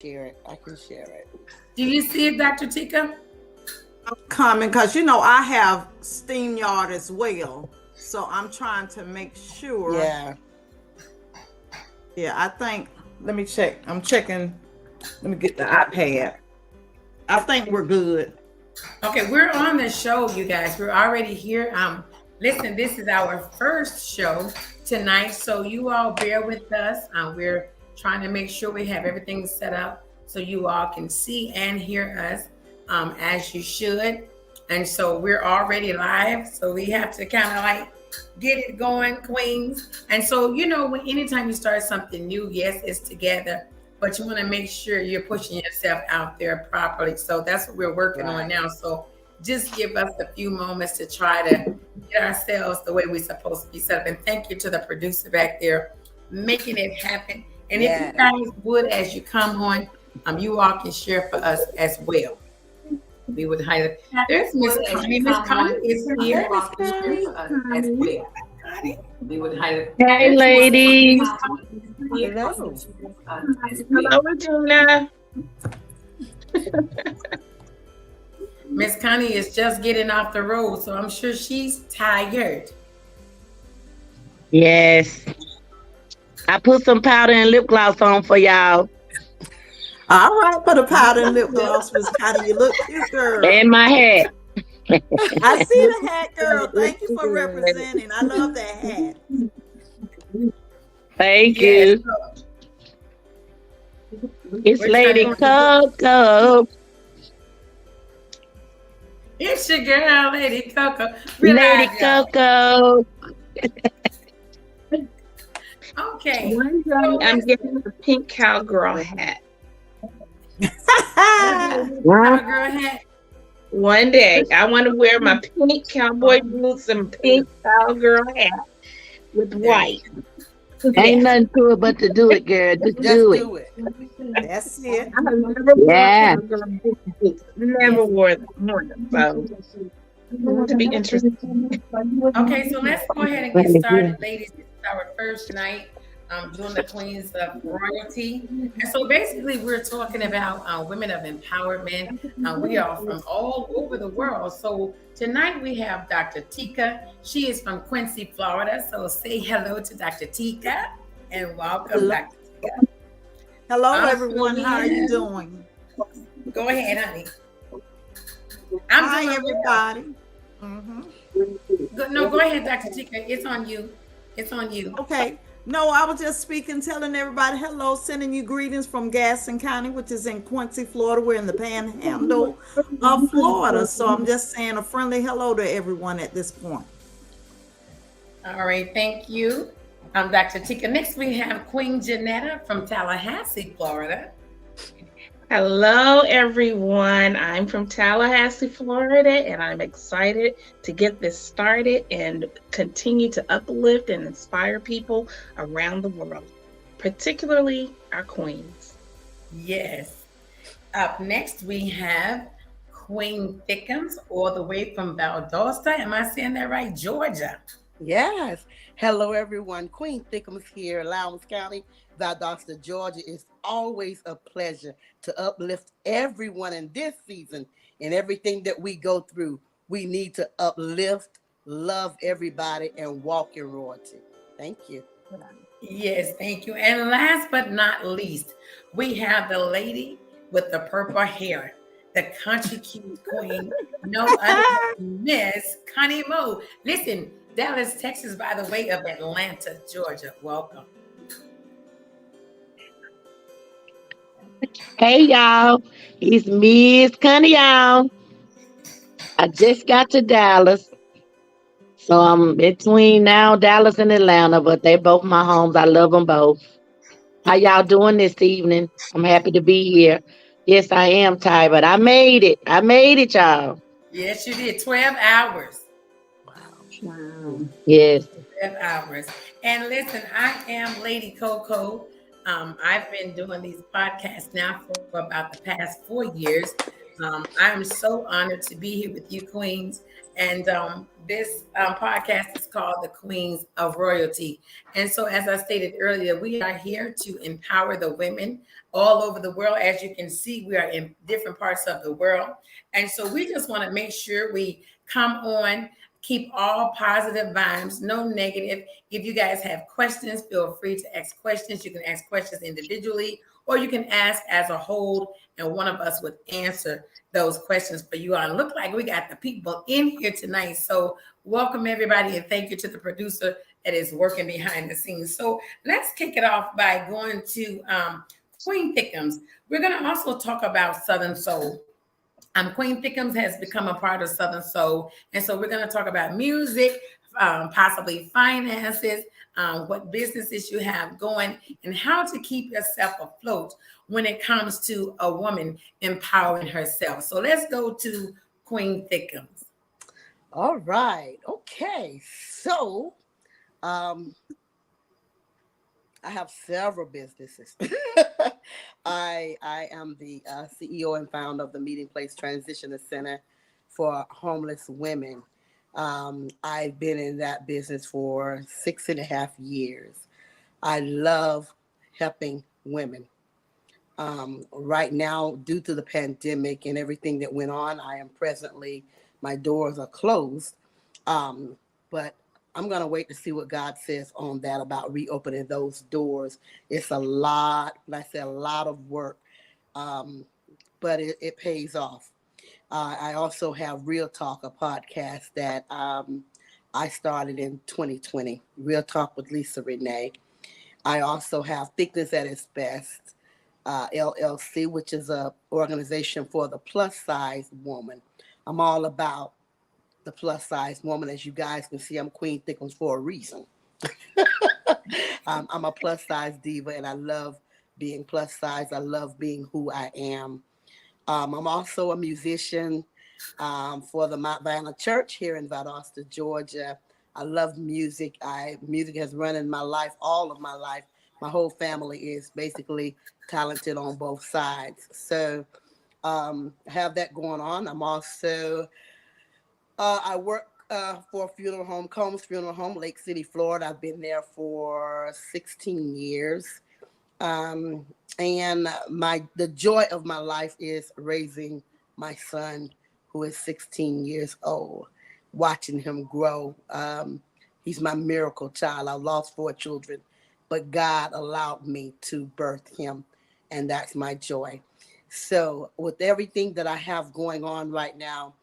share it. I can share it. Do you see it, Dr. Tika? Coming because I have SteamYard as well. So I'm trying to make sure. Yeah. Yeah, I think let me check. I'm checking. Let me get the iPad. I think we're good. Okay, we're on the show, you guys. We're already here. Listen, this is our first show tonight, so you all bear with us. We're trying to make sure we have everything set up so you all can see and hear us as you should. And so we're already live, so we have to kind of like get it going, Queens. And so, when anytime you start something new, yes, it's together, but you want to make sure you're pushing yourself out there properly. So that's what we're working on now. So just give us a few moments to try to get ourselves the way we're supposed to be set up. And thank you to the producer back there making it happen. And if you guys would, as you come on, you all can share for us as well. We would highly. There's Miss Connie. Miss Connie is here. As well. We would highly. Hey, ladies. Hello. Hello, Regina. Miss Connie is just getting off the road, so I'm sure she's tired. Yes. I put some powder and lip gloss on for y'all. All right, put a powder and lip gloss, Miss Connie. You look cute, girl. And my hat. I see the hat, girl. Thank you for representing. I love that hat. Thank you. It's Lady Coco. It's your girl, Lady Coco. Lady Coco. Okay. I'm getting a pink cowgirl hat. Cowgirl hat. One day, I want to wear my pink cowboy boots and pink cowgirl hat with white. Ain't nothing to it but to do it, girl. Just do it. That's it. I have never Yeah. worn cowgirl boots. Never wore them. So, to be interesting. Okay, so let's go ahead and get started, ladies. This is our first night doing the Queens of Royalty. And so basically, we're talking about women of empowerment. We are from all over the world. So tonight we have Dr. Tika. She is from Quincy, Florida. So say hello to Dr. Tika and welcome, Hello. Dr. Tika. Hello, everyone. How are you doing? Go ahead, honey. Hi, doing everybody. No, go ahead, Dr. Tika. It's on you. It's on you. Okay. No, I was just speaking, telling everybody hello, sending you greetings from Gaston County, which is in Quincy, Florida. We're in the panhandle of Florida. So I'm just saying a friendly hello to everyone at this point. All right, thank you. I'm Dr. Tika. Next, we have Queen Janetta from Tallahassee, Florida. Hello, everyone. I'm from Tallahassee, Florida, and I'm excited to get this started and continue to uplift and inspire people around the world, particularly our queens. Yes. Up next, we have Queen Thickums, all the way from Valdosta. Am I saying that right? Georgia. Yes. Hello, everyone. Queen Thickums here, Lowndes County, Valdosta, Georgia. It's always a pleasure to uplift everyone in this season and everything that we go through. We need to uplift, love everybody, and walk in royalty. Thank you. Yes, thank you. And last but not least, we have the lady with the purple hair, the country cute queen, no other than Miss Connie Moe. Listen, Dallas, Texas, by the way of Atlanta, Georgia. Welcome. Hey, y'all. It's Miss Connie, y'all. I just got to Dallas. So I'm between now Dallas and Atlanta, but they both my homes. I love them both. How y'all doing this evening? I'm happy to be here. Yes, I am tired, but I made it. I made it, y'all. Yes, you did. 12 hours. Yes. 12 hours. And listen, I am Lady Coco. I've been doing these podcasts now for about the past 4 years. I am so honored to be here with you, Queens. And this podcast is called The Queens of Royalty. And so, as I stated earlier, we are here to empower the women all over the world. As you can see, we are in different parts of the world. And so, we just want to make sure we come on, keep all positive vibes, no negative. If you guys have questions, feel free to ask questions. You can ask questions individually, or you can ask as a whole, and one of us would answer those questions for you all. And look like we got the people in here tonight. So welcome everybody, and thank you to the producer that is working behind the scenes. So let's kick it off by going to Queen Thickums. We're going to also talk about Southern Soul. Queen Thickums has become a part of Southern Soul. And so we're going to talk about music, possibly finances, what businesses you have going, and how to keep yourself afloat when it comes to a woman empowering herself. So let's go to Queen Thickums. All right. Okay. So, um, I have several businesses. I am the CEO and founder of the Meeting Place Transition Center for homeless women. I've been in that business for 6.5 years. I love helping women. Right now, due to the pandemic and everything that went on, I am presently, my doors are closed. But I'm going to wait to see what God says on that about reopening those doors. It's a lot, like I said, a lot of work, um, but it pays off. I also have Real Talk, a podcast that I started in 2020, Real Talk with Lisa Renee. I also have Thickness at its Best, LLC, which is a organization for the plus size woman. I'm all about the plus size woman. As you guys can see, I'm Queen Thickums for a reason. I'm a plus size diva, and I love being plus size. I love being who I am. I'm also a musician for the Mount Vanna Church here in Valdosta, Georgia. I love music. Music has run in my life, all of my life. My whole family is basically talented on both sides. So I have that going on. I'm also I work for a funeral home, Combs Funeral Home, Lake City, Florida. I've been there for 16 years. Um, and the joy of my life is raising my son, who is 16 years old, watching him grow. He's my miracle child. I lost 4 children, but God allowed me to birth him, and that's my joy. So, with everything that I have going on right now,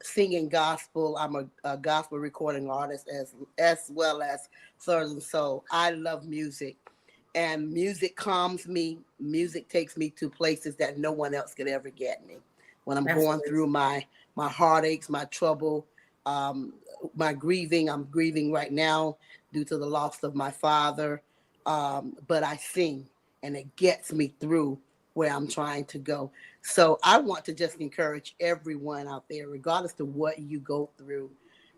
singing gospel, I'm a gospel recording artist as well as Southern Soul. I love music, and music calms me. Music takes me to places that no one else could ever get me. When I'm going Absolutely. through my heartaches, my trouble, um, my grieving. I'm grieving right now due to the loss of my father. But I sing, and it gets me through where I'm trying to go. So I want to just encourage everyone out there, regardless to what you go through,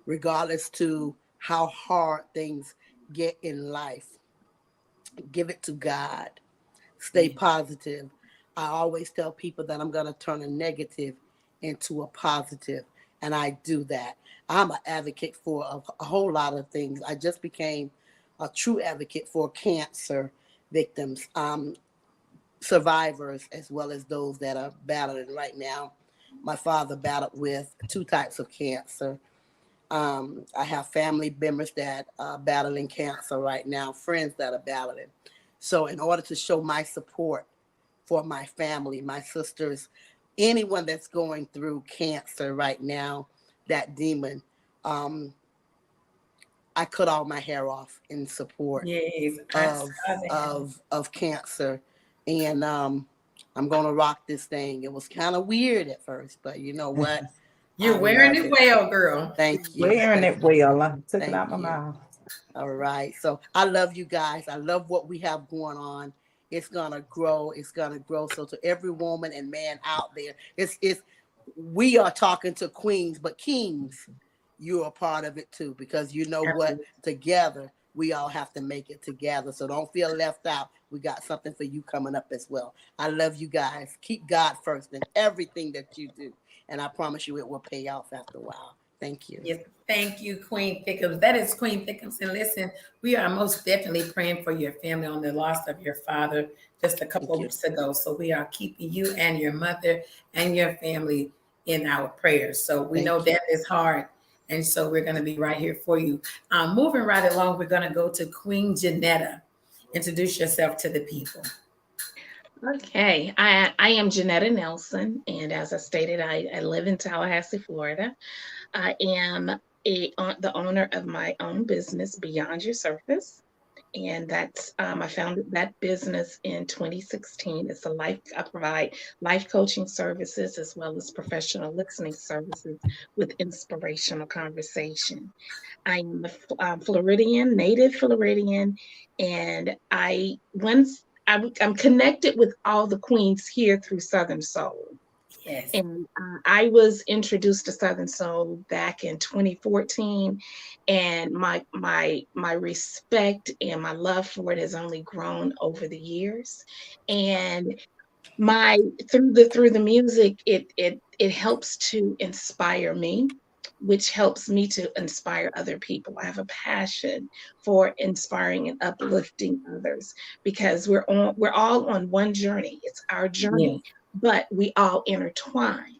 regardless to how hard things get in life, give it to God. Stay Yeah. positive. I always tell people that I'm going to turn a negative into a positive, and I do that. I'm an advocate for a whole lot of things. I just became a true advocate for cancer victims, survivors, as well as those that are battling right now. My father battled with 2 types of cancer. I have family members that are battling cancer right now, friends that are battling. So, in order to show my support for my family, my sisters, anyone that's going through cancer right now, that demon, um, I cut all my hair off in support Yes, I saw of that. cancer, and I'm gonna rock this thing. It was kind of weird at first, but you know what? I You're wearing love it it. well, girl. Thank you. Wearing Thank it you. well. I took it Thank out my you. mouth. All right. So I love you guys. I love what we have going on. It's gonna grow. It's gonna grow. So to every woman and man out there, it's we are talking to queens, but kings, you're a part of it too, because you know what? Absolutely. Together, we all have to make it together. So don't feel left out. we got something for you coming up as well. I love you guys. Keep God first in everything that you do. And I promise you it will pay off after a while. Thank you. Yes, thank you, Queen Thickums. That is Queen Thickums. And listen, we are most definitely praying for your family on the loss of your father just a couple Thank of you. weeks ago. So we are keeping you and your mother and your family in our prayers. So we know Thank you. that is hard. And so we're going to be right here for you. Moving right along, we're going to go to Queen Janetta. Introduce yourself to the people. Okay, I am Janetta Nelson, and as I stated, I live in Tallahassee, Florida. I am the owner of my own business, Beyond Your Surface, and that's I founded that business in 2016. It's a life I provide life coaching services as well as professional listening services with inspirational conversation. I am a Floridian, native Floridian, and I'm connected with all the queens here through Southern Soul. Yes. And I was introduced to Southern Soul back in 2014, and my respect and my love for it has only grown over the years. And my through the music, it helps to inspire me, which helps me to inspire other people. I have a passion for inspiring and uplifting others because we're all on one journey. It's our Yes. journey, but we all intertwine.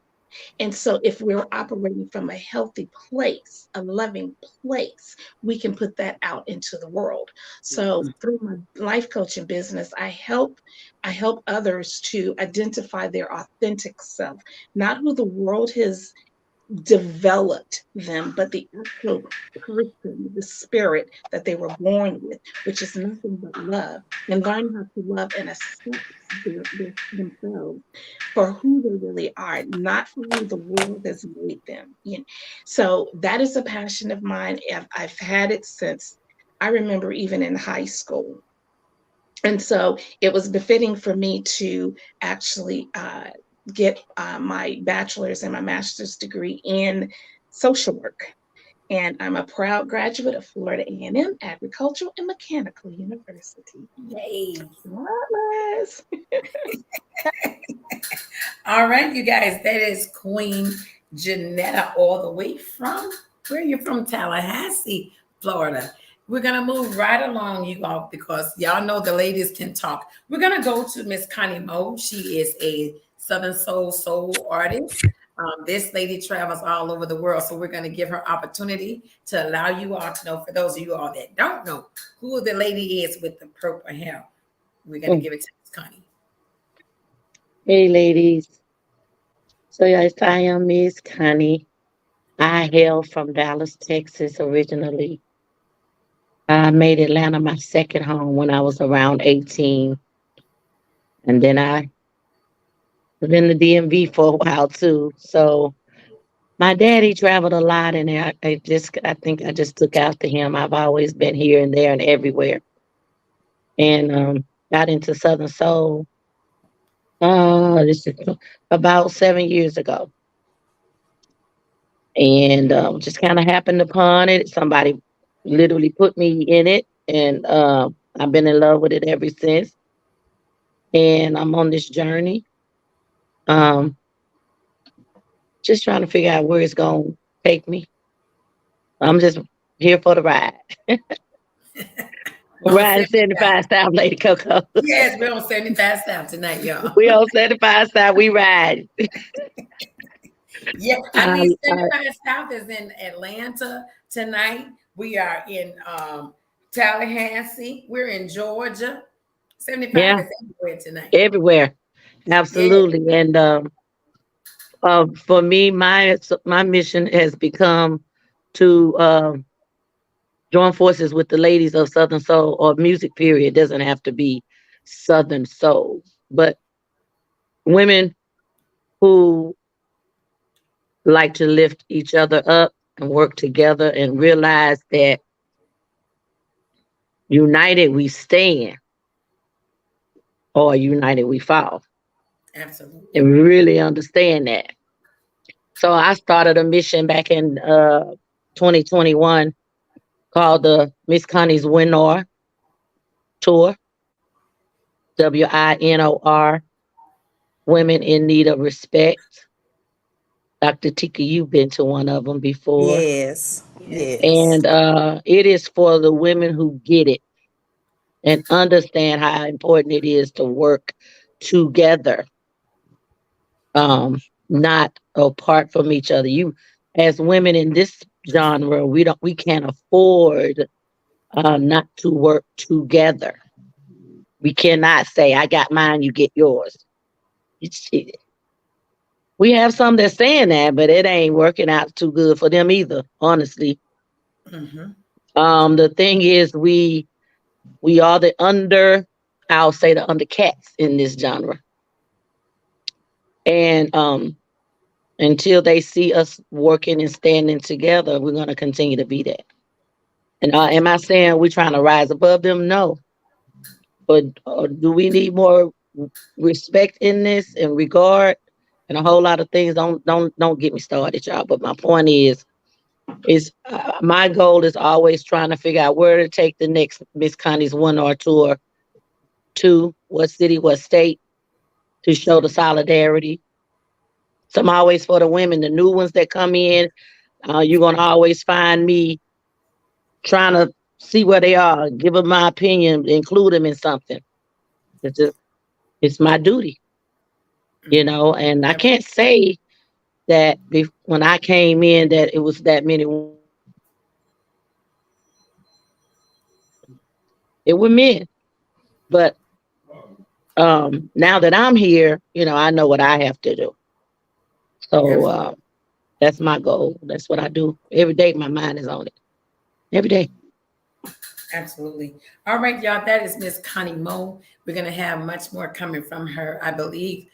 And so, if we're operating from a healthy place, a loving place, we can put that out into the world. So, through my life coaching business, I help others to identify their authentic self, not who the world has developed them, but the actual person, the spirit that they were born with, which is nothing but love, and learn how to love and accept themselves for who they really are, not for who the world has made them. So that is a passion of mine. I've had it since I remember even in high school. And so it was befitting for me to actually get my bachelor's and my master's degree in social work. And I'm a proud graduate of Florida A&M Agricultural and Mechanical University. Yay. Yes. All right, you guys, that is Queen Janetta, all the way from where you from? Tallahassee, Florida. We're gonna move right along, you all, because y'all know the ladies can talk. We're gonna go to Miss Connie Moe. She is a Southern soul artist. This lady travels all over the world, so we're gonna give her opportunity to allow you all to know. For those of you all that don't know who the lady is with the purple hair, we're gonna Mm. give it to Miss Connie. Hey, ladies. So, yes, I am Miss Connie. I hail from Dallas, Texas, originally. I made Atlanta my second home when I was around 18. And then I was in the DMV for a while too. So, my daddy traveled a lot, and I think I just took after him. I've always been here and there and everywhere, and got into Southern Soul. This is about 7 years ago, and just kind of happened upon it. Somebody literally put me in it, and I've been in love with it ever since. And I'm on this journey, um, just trying to figure out where it's going to take me. I'm just here for the ride. On Riding 75. 75 South Lady Coco. Yes, we're on 75 South tonight, y'all. We on 75 South, we ride. Yeah, I I, mean, I, 75 South is in Atlanta tonight. We are in Tallahassee. We're in Georgia. 75 yeah, is everywhere tonight. everywhere. Yeah, Absolutely. And for me, my mission has become to join forces with the ladies of Southern Soul, or music period. It doesn't have to be Southern Soul, but women who like to lift each other up and work together and realize that united we stand, or united we fall. absolutely. And really understand that. So I started a mission back in 2021 called the Miss Connie's Winnow Tour. WINOR, Women in Need of Respect. Dr. Tika, you've been to one of them before. Yes. Yes. Yes. And it is for the women who get it and understand how important it is to work together, not apart from each other. You, as women in this genre, we can't afford not to work together. We cannot say, I got mine, you get yours. It, we have some that's saying that, but it ain't working out too good for them either, honestly. Mm-hmm. The thing is, we are the under, I'll say the under cats in this genre. And until they see us working and standing together, we're going to continue to be that. And am I saying we're trying to rise above them? No. But do we need more respect in this and regard and a whole lot of things? Don't get me started, y'all. But my point is my goal is always trying to figure out where to take the next Miss Connie's one or tour to, what city, what state, to show the solidarity. So I'm always for the women, the new ones that come in. You're gonna always find me trying to see where they are, give them my opinion, include them in something. It's just, it's my duty, you Mm-hmm. know. And I Yep. can't say that when I came in that it was that many women. It were men, but now that I'm here, you know, I know what I have to do. So Absolutely. that's my goal. That's what I do every day. My mind is on it every day. Absolutely. All right, y'all. That is Miss Connie Moe. We're gonna have much more coming from her. I believe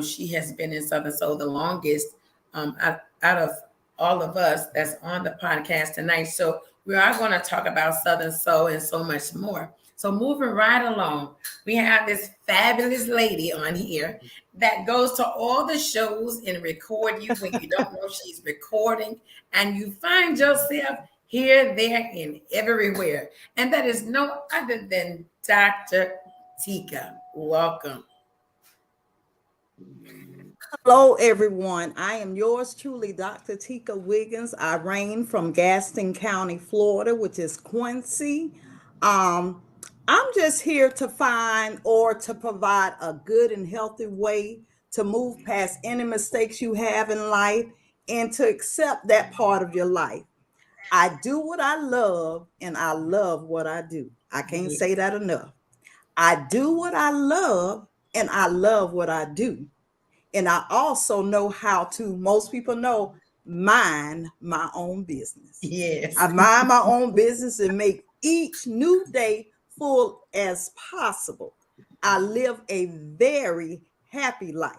she has been in Southern Soul the longest out of all of us that's on the podcast tonight. So we are going to talk about Southern Soul and so much more. So moving right along, we have this fabulous lady on here that goes to all the shows and record you when you don't know she's recording, and you find yourself here, there, and everywhere. And that is no other than Dr. Tika. Welcome. Hello, everyone. I am yours truly, Dr. Tika Wiggins. I reign from Gaston County, Florida, which is Quincy. Um, I'm just here to find or to provide a good and healthy way to move past any mistakes you have in life and to accept that part of your life. I do what I love and I love what I do. I can't Yeah. say that enough. I do what I love and I love what I do. And I also know how to, most people know, mind my own business. I Yes. mind my own business and make each new day full as possible. I live a very happy life.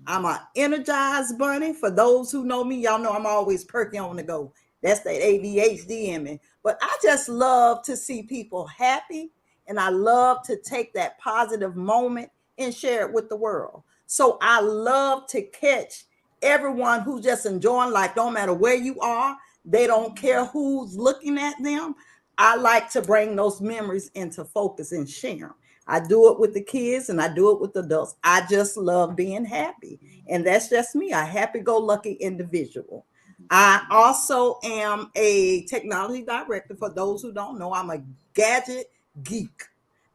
I'm an energized bunny. For those who know me, y'all know I'm always perky on the go. That's that ADHD in me. But I just love to see people happy, and I love to take that positive moment and share it with the world. So I love to catch everyone who's just enjoying life, no matter where you are. They don't care who's looking at them. I like to bring those memories into focus and share them. I do it with the kids and I do it with adults. I just love being happy. And that's just me, a happy go lucky individual. I also am a technology director. For those who don't know, I'm a gadget geek.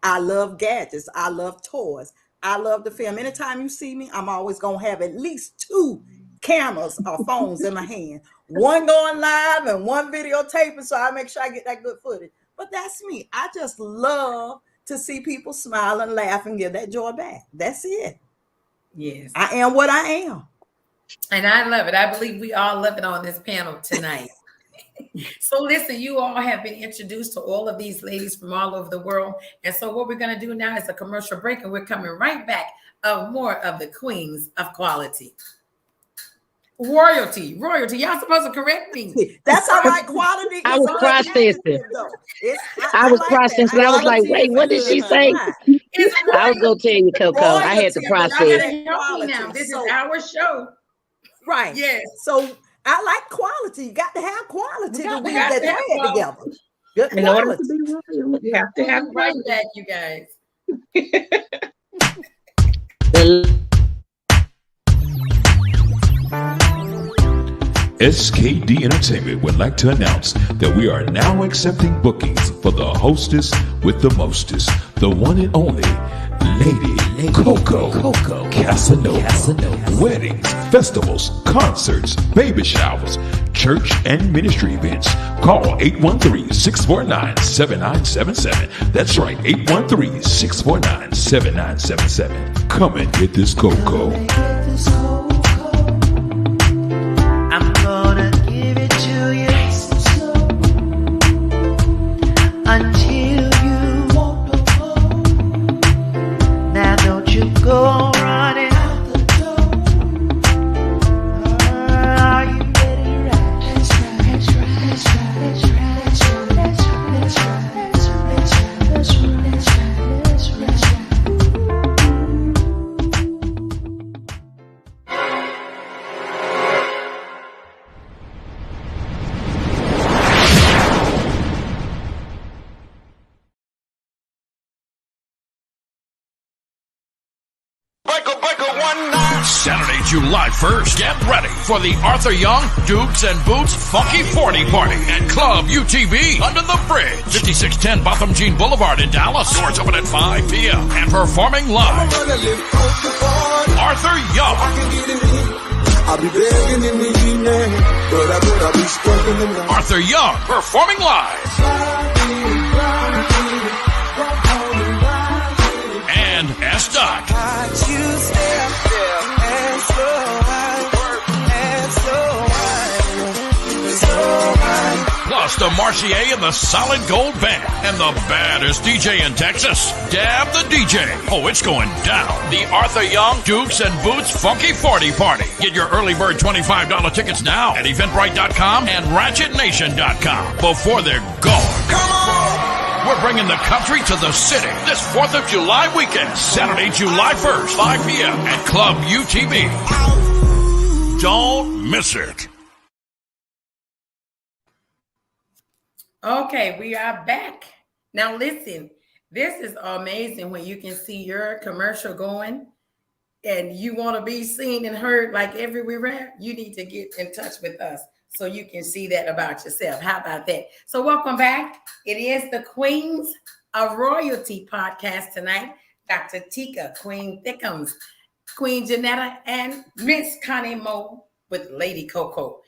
I love gadgets. I love toys. I love the film. Anytime you see me, I'm always going to have at least two cameras or phones in my hand. One going live and one videotaping, so I make sure I get that good footage. But that's me. I just love to see people smile and laugh and give that joy back. That's it. Yes. I am what I am. And I love it. I believe we all love it on this panel tonight. So listen, you all have been introduced to all of these ladies from all over the world. And so what we're going to do now is a commercial break, and we're coming right back of more of the queens of quality. Royalty. Y'all supposed to correct me. That's all right. Quality I is was a good processing. adjective, though. It's I I was like that. processing. I I was like, Quality wait, is what did good, she it's say? honey. fine. It's I was gonna tell you, Coco. I had to Royalty, but y'all you process. got said to help me now. quality. This is So our show. right. Yes. So I like quality. You got to have quality to We weave got that to have thread quality. together. Good In order to quality. be royal, you have to We'll have be right quality. back, you guys. SKD Entertainment would like to announce that we are now accepting bookings for the hostess with the mostest, the one and only Lady Coco Casanova. Weddings, festivals, concerts, baby showers, church and ministry events. Call 813-649-7977. That's right, 813-649-7977. Come and get this Coco. I'm gonna give it to you until you won't no more. Now don't you go running out the door. Are you ready to ride? Let's ride, let's ride, let's ride, let's ride, let's ride, let's ride, let's ride, let's ride, let's ride, let's ride, let's ride. Saturday, July 1st. Get ready for the Arthur Young Dukes and Boots Funky 40 Party at Club UTB under the bridge, 5610 Botham Jean Boulevard in Dallas. Doors open at 5 p.m. and performing live, Arthur Young. I'll be begging in the evening, but I'll be stroking the night. Arthur Young performing live. And S. Dot. Plus the Marcier and the Solid Gold Band and the baddest DJ in Texas, Dab the DJ. Oh, it's going down. The Arthur Young Dukes and Boots Funky 40 Party. Get your early bird $25 tickets now at eventbrite.com and ratchetnation.com before they're gone. Come on! We're bringing the country to the city this 4th of July weekend, Saturday, July 1st, 5 p.m. at Club UTB. Don't miss it. Okay, we are back. Now listen, this is amazing when you can see your commercial going and you want to be seen and heard like everywhere. You need to get in touch with us so you can see that about yourself. How about that? So welcome back. It is the Queens of Royalty podcast tonight. Dr. Tika, Queen Thickums, Queen Janetta, and Miss Connie Moe with Lady Coco.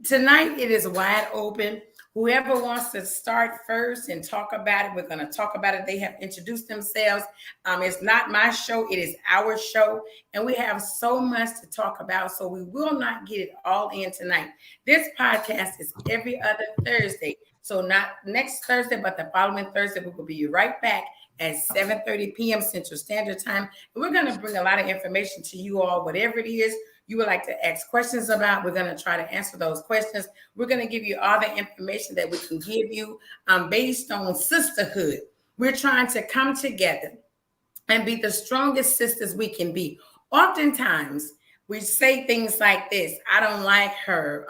Tonight it is wide open. Whoever wants to start first and talk about it, we're going to talk about it. They have introduced themselves. It's not my show. It is our show. And we have so much to talk about. So we will not get it all in tonight. This podcast is every other Thursday. So not next Thursday, but the following Thursday, we will be right back at 7:30 p.m. Central Standard Time. And we're going to bring a lot of information to you all, whatever it is you would like to ask questions about. We're going to try to answer those questions. We're going to give you all the information that we can give you based on sisterhood. We're trying to come together and be the strongest sisters we can be. Oftentimes, we say things like this: I don't like her.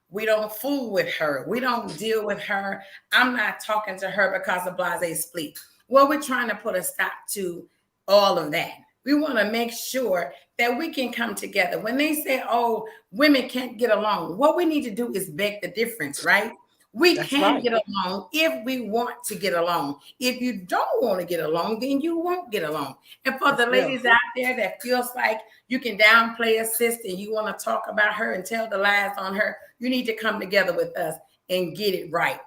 We don't fool with her. We don't deal with her. I'm not talking to her because of blase split. Well, we're trying to put a stop to all of that. We want to make sure that we can come together. When they say, oh, women can't get along, what we need to do is beg the difference, right? We can get along if we want to get along. If you don't want to get along, then you won't get along. And for the ladies out there that feels like you can downplay a sister and you want to talk about her and tell the lies on her, you need to come together with us and get it right.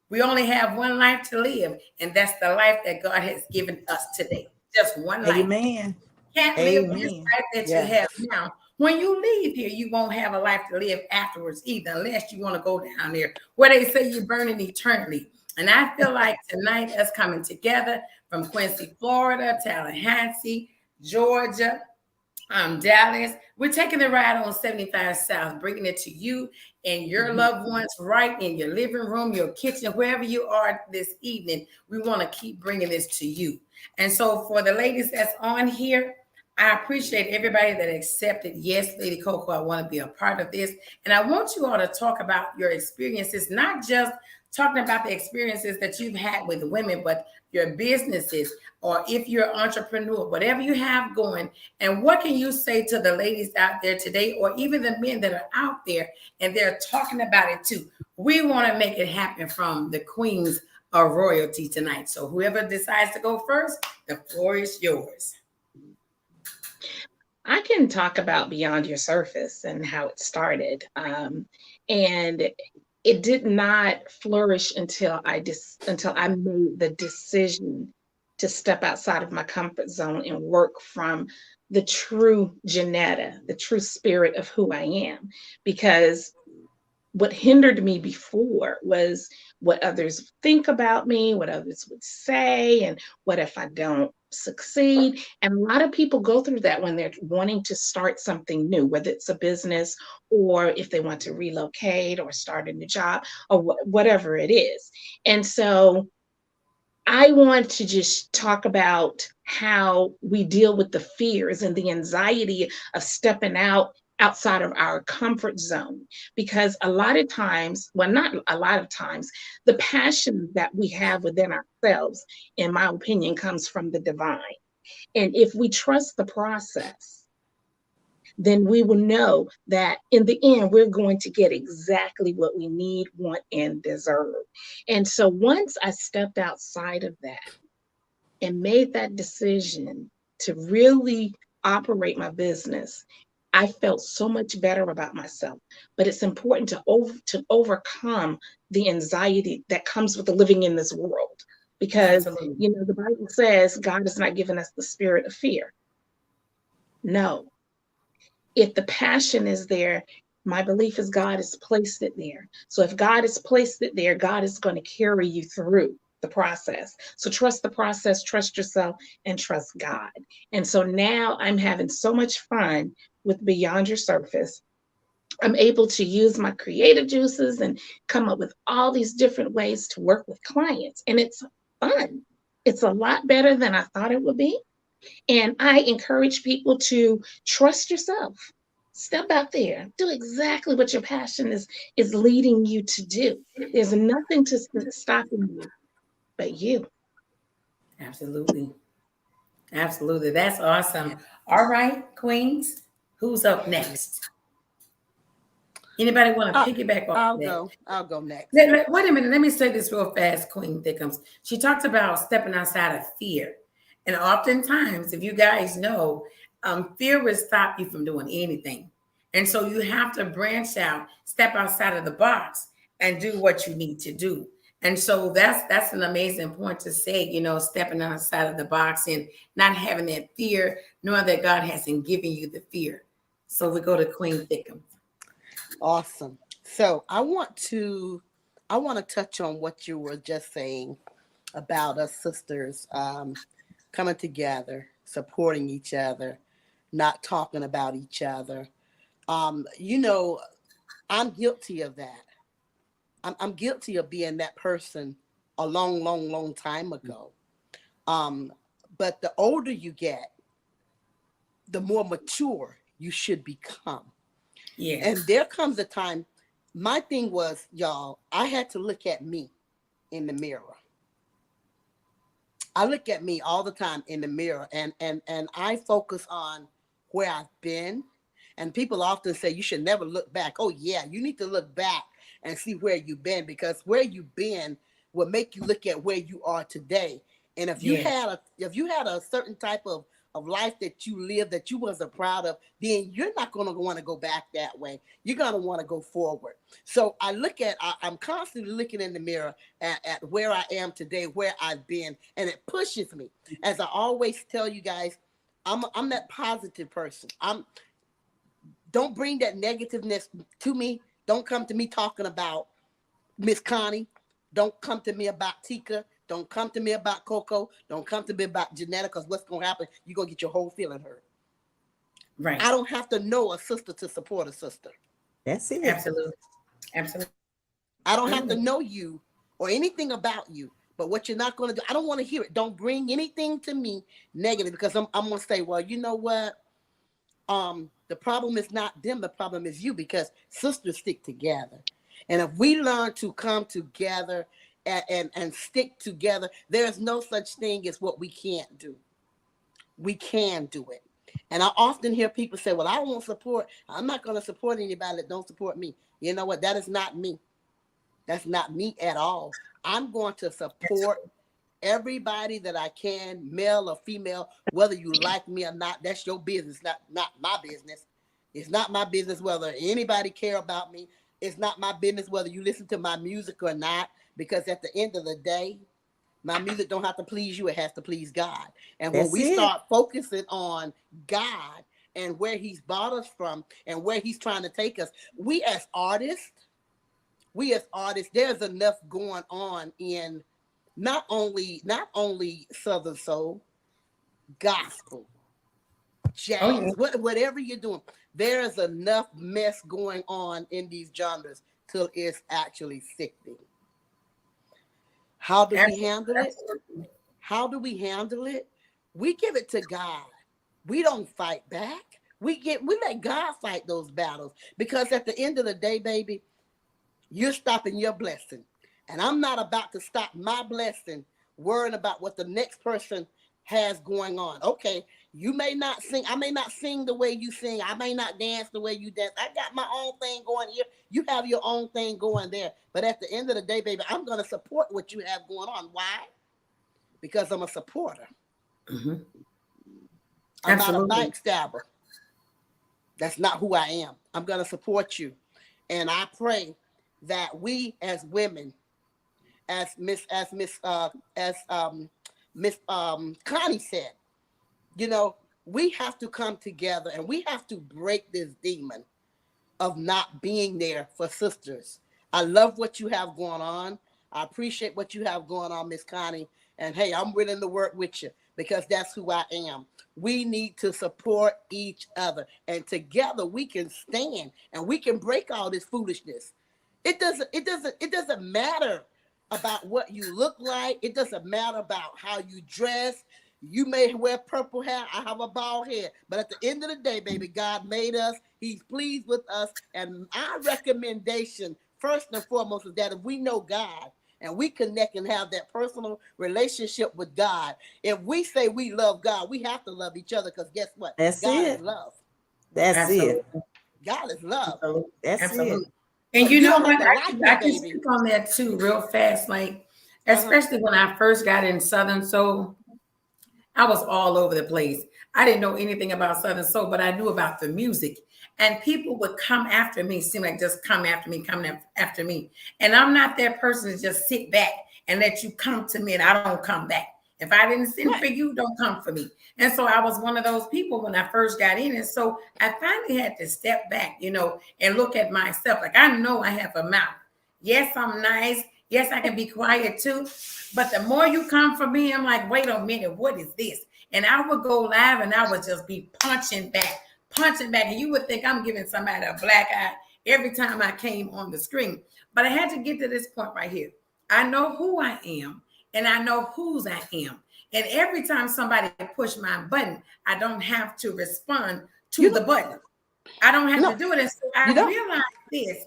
We only have one life to live, and that's the life that God has given us today. Just one life. Amen. Can't live this life that you have now. When you leave here, you won't have a life to live afterwards either, unless you want to go down there where they say you're burning eternally. And I feel like tonight, us coming together from Quincy, Florida, Tallahassee, Georgia, Dallas, we're taking the ride on 75 South, bringing it to you and your loved ones right in your living room, your kitchen, wherever you are this evening. We want to keep bringing this to you. And so for the ladies that's on here, I appreciate everybody that accepted. Yes, Lady Coco, I want to be a part of this. And I want you all to talk about your experiences, not just talking about the experiences that you've had with women, but your businesses, or if you're an entrepreneur, whatever you have going, and what can you say to the ladies out there today, or even the men that are out there and they're talking about it too? We want to make it happen from the queens of royalty tonight. So whoever decides to go first, the floor is yours. I can talk about Beyond Your Surface and how it started. And it did not flourish until I made the decision to step outside of my comfort zone and work from the true Janetta, the true spirit of who I am. Because what hindered me before was what others think about me, what others would say, and what if I don't succeed. And a lot of people go through that when they're wanting to start something new, whether it's a business or if they want to relocate or start a new job or whatever it is. And so I want to just talk about how we deal with the fears and the anxiety of stepping outside of our comfort zone. Because a lot of times, well, not a lot of times, the passion that we have within ourselves, in my opinion, comes from the divine. And if we trust the process, then we will know that in the end, we're going to get exactly what we need, want, and deserve. And so once I stepped outside of that and made that decision to really operate my business, I felt so much better about myself. But it's important to overcome the anxiety that comes with living in this world. Because, Absolutely. the Bible says God has not given us the spirit of fear. No, if the passion is there, my belief is God has placed it there. So if God has placed it there, God is going to carry you through the process. So trust the process, trust yourself, and trust God. And so now I'm having so much fun with Beyond Your Surface. I'm able to use my creative juices and come up with all these different ways to work with clients. And it's fun. It's a lot better than I thought it would be. And I encourage people to trust yourself. Step out there. Do exactly what your passion is leading you to do. There's nothing to stopping you but you. Absolutely. Absolutely. That's awesome. All right, queens, who's up next? Anybody want I, to piggyback off I'll that? go. I'll go next. Wait a minute. Let me say this real fast, Queen Thickums. She talked about stepping outside of fear. And oftentimes, if you guys know, fear will stop you from doing anything. And so you have to branch out, step outside of the box, and do what you need to do. And so that's an amazing point to say, stepping outside of the box and not having that fear, knowing that God hasn't given you the fear. So we go to Queen Thickums. Awesome. So I want to touch on what you were just saying about us sisters coming together, supporting each other, not talking about each other. Um, you know, I'm guilty of that. I'm guilty of being that person a long, long, long time ago. Um, but the older you get, the more mature you should become. And Yes. there comes a time, my thing was, y'all, I had to look at me in the mirror. I look at me all the time in the mirror, and I focus on where I've been. And people often say you should never look back. Oh yeah, you need to look back and see where you've been, because where you've been will make you look at where you are today. And Yes. if you had a certain type of life that you lived that you wasn't proud of, then you're not going to want to go back that way. You're going to want to go forward. So I'm constantly looking in the mirror at where I am today, where I've been, and it pushes me. As I always tell you guys, I'm that positive person. Don't bring that negativeness to me. Don't come to me talking about Miss Connie. Don't come to me about Tika. Don't come to me about Coco. Don't come to me about Janetta, because what's going to happen, you're going to get your whole feeling hurt. Right. I don't have to know a sister to support a sister. That's it. Absolutely. Absolutely. I don't have to know you or anything about you. But what you're not going to do, I don't want to hear it. Don't bring anything to me negative, because I'm going to say, well, you know what? The problem is not them. The problem is you, because sisters stick together. And if we learn to come together and stick together, there's no such thing as what we can't do. We can do it. And I often hear people say, well, I won't support, I'm not going to support anybody that don't support me. You know what? That is not me. That's not me at all. I'm going to support everybody that I can, male or female, whether you like me or not. That's your business, not my business. It's not my business whether anybody care about me. It's not my business whether you listen to my music or not, because at the end of the day, my music don't have to please you, it has to please God. And when That's we it. start focusing on God and where he's brought us from and where he's trying to take us, we as artists, there's enough going on in not only Southern soul, gospel, Oh yeah. jazz, whatever you're doing, there is enough mess going on in these genres till it's actually sickening. How do we handle it? Absolutely. How do we handle it? We give it to God. We don't fight back. We let God fight those battles, because at the end of the day, baby, you're stopping your blessing. And I'm not about to stop my blessing worrying about what the next person has going on. Okay, you may not sing. I may not sing the way you sing. I may not dance the way you dance. I got my own thing going here. You have your own thing going there. But at the end of the day, baby, I'm going to support what you have going on. Why? Because I'm a supporter. Hmm. I'm not a Absolutely. backstabber. That's not who I am. I'm going to support you. And I pray that we as women, as Miss Connie said, you know, we have to come together and we have to break this demon of not being there for sisters. I love what you have going on. I appreciate what you have going on, Miss Connie. And hey, I'm willing to work with you because that's who I am. We need to support each other, and together we can stand and we can break all this foolishness. It doesn't matter about what you look like. It doesn't matter about how you dress. You may wear purple hair. I have a bald head. But at the end of the day, baby, God made us. He's pleased with us. And our recommendation, first and foremost, is that if we know God and we connect and have that personal relationship with God, if we say we love God, we have to love each other, because guess what? That's God is it. love. That's it. Absolutely. God is love. Absolutely. That's it. Absolutely. So And you you know don't have what? to like I me, can baby. speak on that too, real fast. Like, Uh-huh. especially when I first got in Southern Soul, I was all over the place. I didn't know anything about Southern Soul, but I knew about the music. And people would come after me, seem like just come after me, after me. And I'm not that person to just sit back and let you come to me and I don't come back. If I didn't send for Right. you, don't come for me. And so I was one of those people when I first got in. And so I finally had to step back, and look at myself. Like, I know I have a mouth. Yes, I'm nice. Yes, I can be quiet too. But the more you come for me, I'm like, wait a minute, what is this? And I would go live and I would just be punching back. And you would think I'm giving somebody a black eye every time I came on the screen. But I had to get to this point right here. I know who I am and I know whose I am. And every time somebody push my button, I don't have to respond You to know, the button. I don't have to no, do it. And so you I don't. realized this: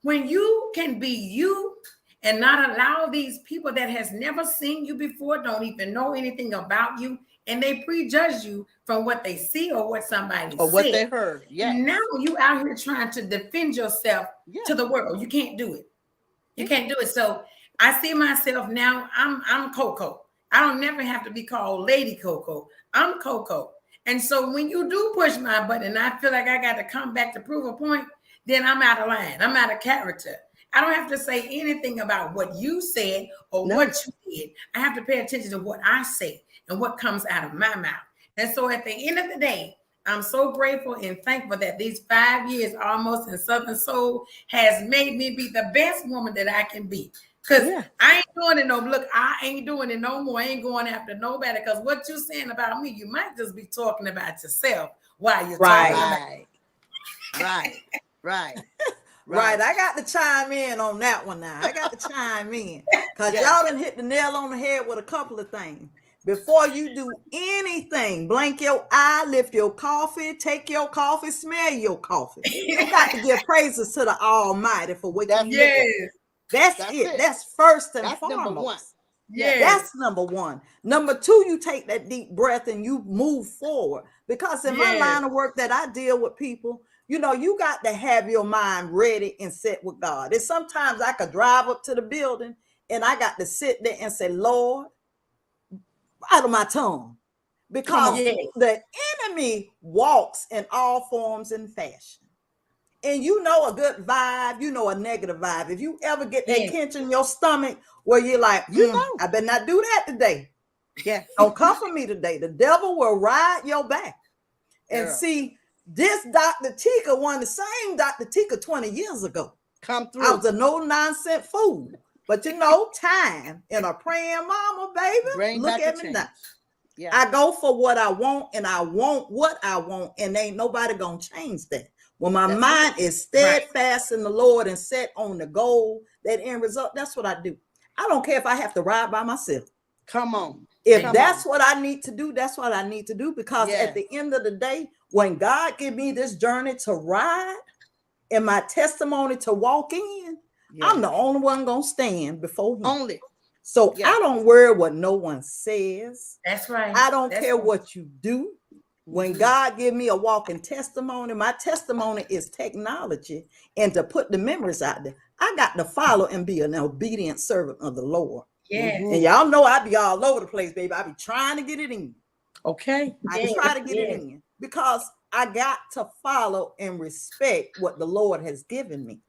when you can be you and not allow these people that has never seen you before, don't even know anything about you, and they prejudge you from what they see or what somebody Or what said. they heard. Yes. And now you out here trying to defend yourself Yeah. to the world. You can't do it. You Yeah. can't do it. So I see myself now. I'm Coco. I don't never have to be called Lady Coco. I'm Coco. And so when you do push my button and I feel like I got to come back to prove a point, then I'm out of line. I'm out of character. I don't have to say anything about what you said or No. what you did. I have to pay attention to what I say and what comes out of my mouth. And so at the end of the day, I'm so grateful and thankful that these 5 years almost in Southern Soul has made me be the best woman that I can be. Because Yeah. I ain't doing it no, look, I ain't doing it no more. I ain't going after nobody. Because what you saying about me, you might just be talking about yourself while you're talking Right. about. Right. Right. Right. Right. Right. I got to chime in on that one now. I got to chime in because Yes. y'all done hit the nail on the head with a couple of things. Before you do anything, blink your eye, lift your coffee, take your coffee, smell your coffee. You got to give praises to the Almighty for waking That's you it. up. Yes. That's That's it. it. That's first and That's number one. foremost. Yes. Yes. That's number one. Number two, you take that deep breath and you move forward. Because in my Yes. line of work that I deal with people, you know, you got to have your mind ready and set with God. And sometimes I could drive up to the building and I got to sit there and say, Lord, out of my tongue. Come Because on. Yes. the enemy walks in all forms and fashion. And you know a good vibe, you know a negative vibe. If you ever get that Yes. kinch in your stomach where you're like, You know. I better not do that today. Yes. Don't come for me today. The devil will ride your back. And Girl. see, this Dr. Tika won the same Dr. Tika 20 years ago. Come through. I was a no-nonsense fool. But you know, time and a praying mama, baby, Bring look back at the me change. now. Yeah. I go for what I want and I want what I want, and ain't nobody gonna change that. When my That's mind is steadfast in the Lord and set on the goal, that end result, that's what I do. I don't care if I have to ride by myself. Come on. If Come that's on. what I need to do, that's what I need to do. Because Yes. at the end of the day, when God give me this journey to ride and my testimony to walk in, Yes. I'm the only one gonna stand before him. Only. So Yeah. I don't worry what no one says. That's right. I don't That's care right. what you do. When Mhm. God give me a walking testimony, my testimony is technology and to put the memories out there. I got to follow and be an obedient servant of the Lord. Yes. And y'all know I be all over the place, baby. I be trying to get it in. Okay. I Yes. try to get it Yes. in because I got to follow and respect what the Lord has given me.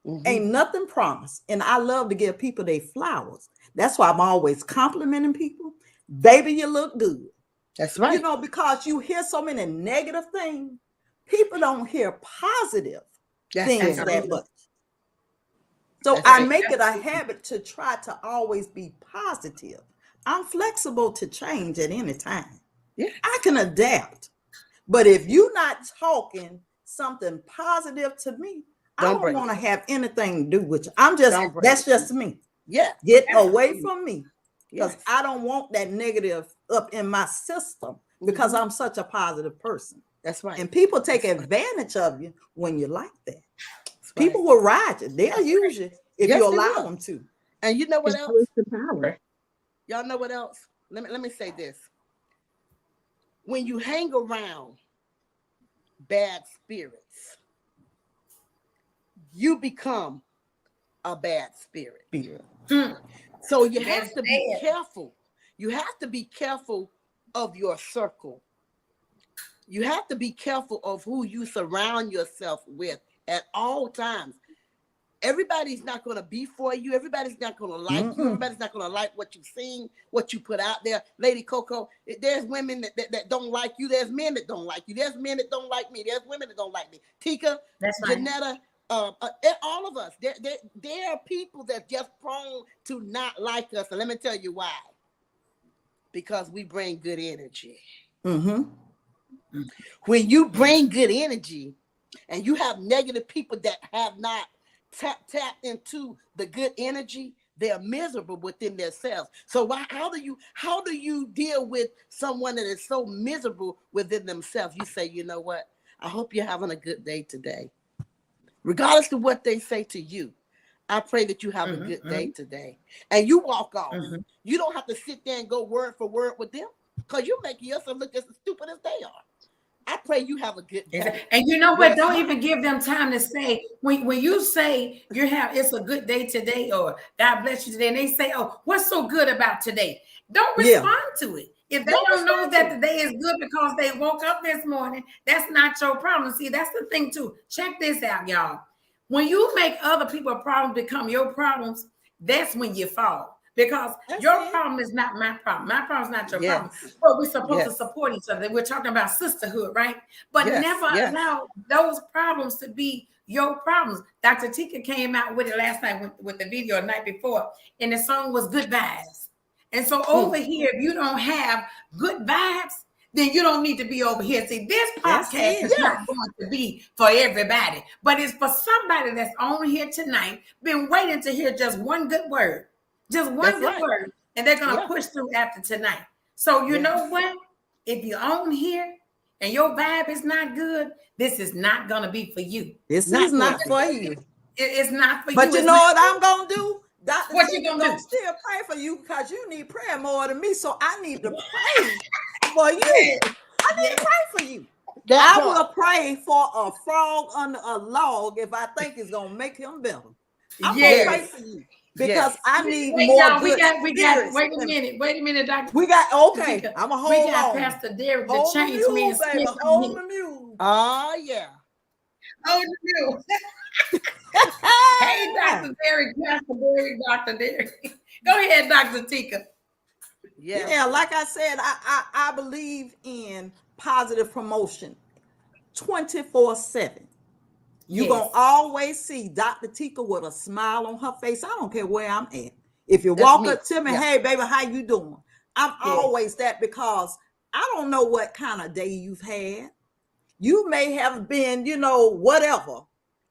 Mhm. Ain't nothing promised. And I love to give people their flowers. That's why I'm always complimenting people. Baby, you look good. That's right. You know, because you hear so many negative things, people don't hear positive That's things it. that much. So That's I it. make it a habit to try to always be positive. I'm flexible to change at any time. Yeah. I can adapt. But if you're not talking something positive to me, I Don't don't bring want to it. have anything to do with you. I'm just, Don't bring that's it. just me. Yeah. Get away Absolutely. from me. Because Yes. I don't want that negative up in my system because I'm such a positive person. That's right. And people take advantage of you when you're like that. That's right. People will ride you. They'll use you if Yes, you they allow will. them to. And you know what It's else? close to power. Y'all know what else? Let me say this. When you hang around bad spirits, you become a bad spirit. Hmm. So you That's have to be sad. careful. You have to be careful of your circle. You have to be careful of who you surround yourself with at all times. Everybody's not going to be for you. Everybody's not going to like you. Everybody's not going to like what you sing, what you put out there. Lady Coco, there's women that don't like you. There's men that don't like you. There's men that don't like me. There's women that don't like me. Tika, That's right. Janetta, all of us. There are people that just prone to not like us. And let me tell you why. Because we bring good energy. When you bring good energy and you have negative people that have not tapped into the good energy, they're miserable within themselves. So how do you deal with someone that is so miserable within themselves? You say, you know what? I hope you're having a good day today. Regardless of what they say to you, I pray that you have a good day today. And you walk off. You don't have to sit there and go word for word with them because you're making yourself look as stupid as they are. I pray you have a good day. And you know what? Yes, Don't ma'am. even give them time to say when you say it's a good day today or God bless you today, and they say, "Oh, what's so good about today?" Don't respond to it. If they don't know that the day is good because they woke up this morning, that's not your problem. See, that's the thing too. Check this out, y'all. When you make other people's problems become your problems, that's when you fall. Because your problem is not my problem. My problem is not your problem. But we're supposed to support each other. We're talking about sisterhood, right? But never allow those problems to be your problems. Dr. Tika came out with it last night with the video the night before, and the song was Good Vibes. And so over here, if you don't have good vibes, then you don't need to be over here. See, this podcast is not going to be for everybody, but it's for somebody that's on here tonight, been waiting to hear just one good word. Just one good word, and they're going to push through after tonight. So you Yes. know what? If you're on here and your vibe is not good, this is not gonna be for you. This is Not for not for everybody. you. It's not for But you. you It's know not what I'm gonna do? Dr. what you Tika gonna gonna do. still pray for you because you need prayer more than me. So I need to pray for you. Yes, I need to yes. pray for you. That I part. will pray for a frog under a log if I think it's gonna make him better. I'm gonna Yes. pray Yes. for you because Yes. I need Wait, more y'all, good we got, spirits. wait a minute, Dr. We got okay. Tika. I'ma We hold got on. Pastor Derek, the Hold the change man, mule, baby. Smith in Hold here. the mule. Oh yeah. Oh, you. Hey, Dr. Derek, Pastor Derek, Dr. Derek. Go ahead, Dr. Tika. Yes. Yeah, like I said, I believe in positive promotion 24/7. You gonna Yes, always see Dr. Tika with a smile on her face. I don't care where I'm at. If you That's walk me. up to me, Yeah. hey baby, how you doing? I'm yes. always that because I don't know what kind of day you've had. You may have been, whatever.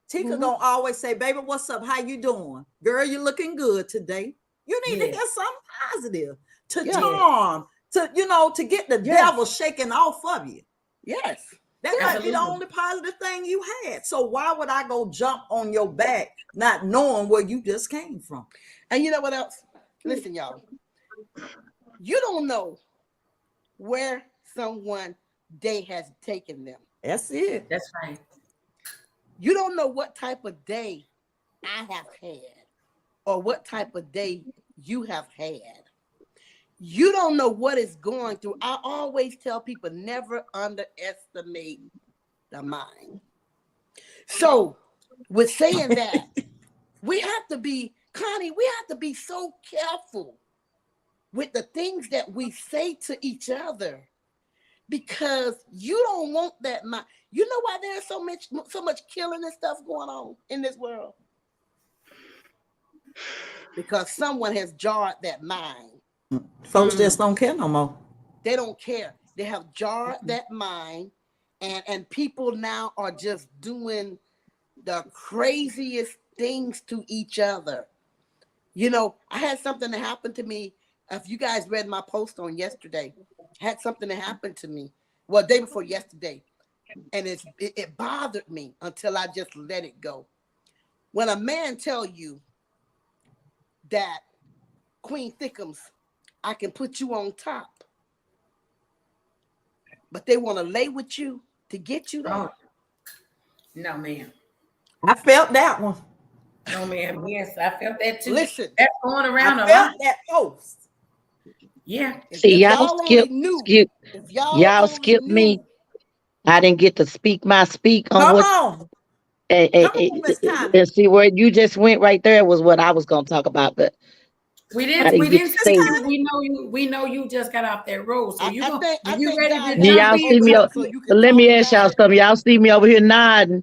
Tika Hmm. gonna always say, baby, what's up? How you doing? Girl, you looking good today. You need to Yes, hear something positive to Yeah. yes, charm, to get the Yes. devil shaking off of you. Yes. That Yes. might be the absolutely. only positive thing you had. So why would I go jump on your back not knowing where you just came from? And you know what else? Listen, y'all. You don't know where someone day has taken them. That's it. That's right. You don't know what type of day I have had or what type of day you have had. You don't know what it's going through. I always tell people never underestimate the mind. So, with saying that, we have to be, Connie, we have to be so careful with the things that we say to each other because you don't want that mind. You know why there's so much killing and stuff going on in this world? Because someone has jarred that mind. Folks Mm, just don't care no more. They don't care. They have jarred that mind, and people now are just doing the craziest things to each other. I had something that happened to me. If you guys read my post on yesterday, had something that happened to me. Well, day before yesterday, and it bothered me until I just let it go. When a man tell you that Queen Thickums, I can put you on top, but they want to lay with you to get you there. oh, no, ma'am. I felt that one. No, ma'am. Yes, I felt that too. Listen, That's going I around a felt lot. that post. Yeah. if, See, if y'all only knew, if y'all y'all only skip me. knew, I didn't get to speak my speak on Come what on. and, Come on, Miss Connie. and see where you just went right there was what I was gonna talk about, but We I didn't didn't we get to didn't Miss skip say it. you. Connie. We know you just got off that road. So you I go think I when you think ready God to Do had jump y'all you in, see open me? jump up Up? so in. you could Let talk me ask about y'all it. something. Y'all see me over here nodding.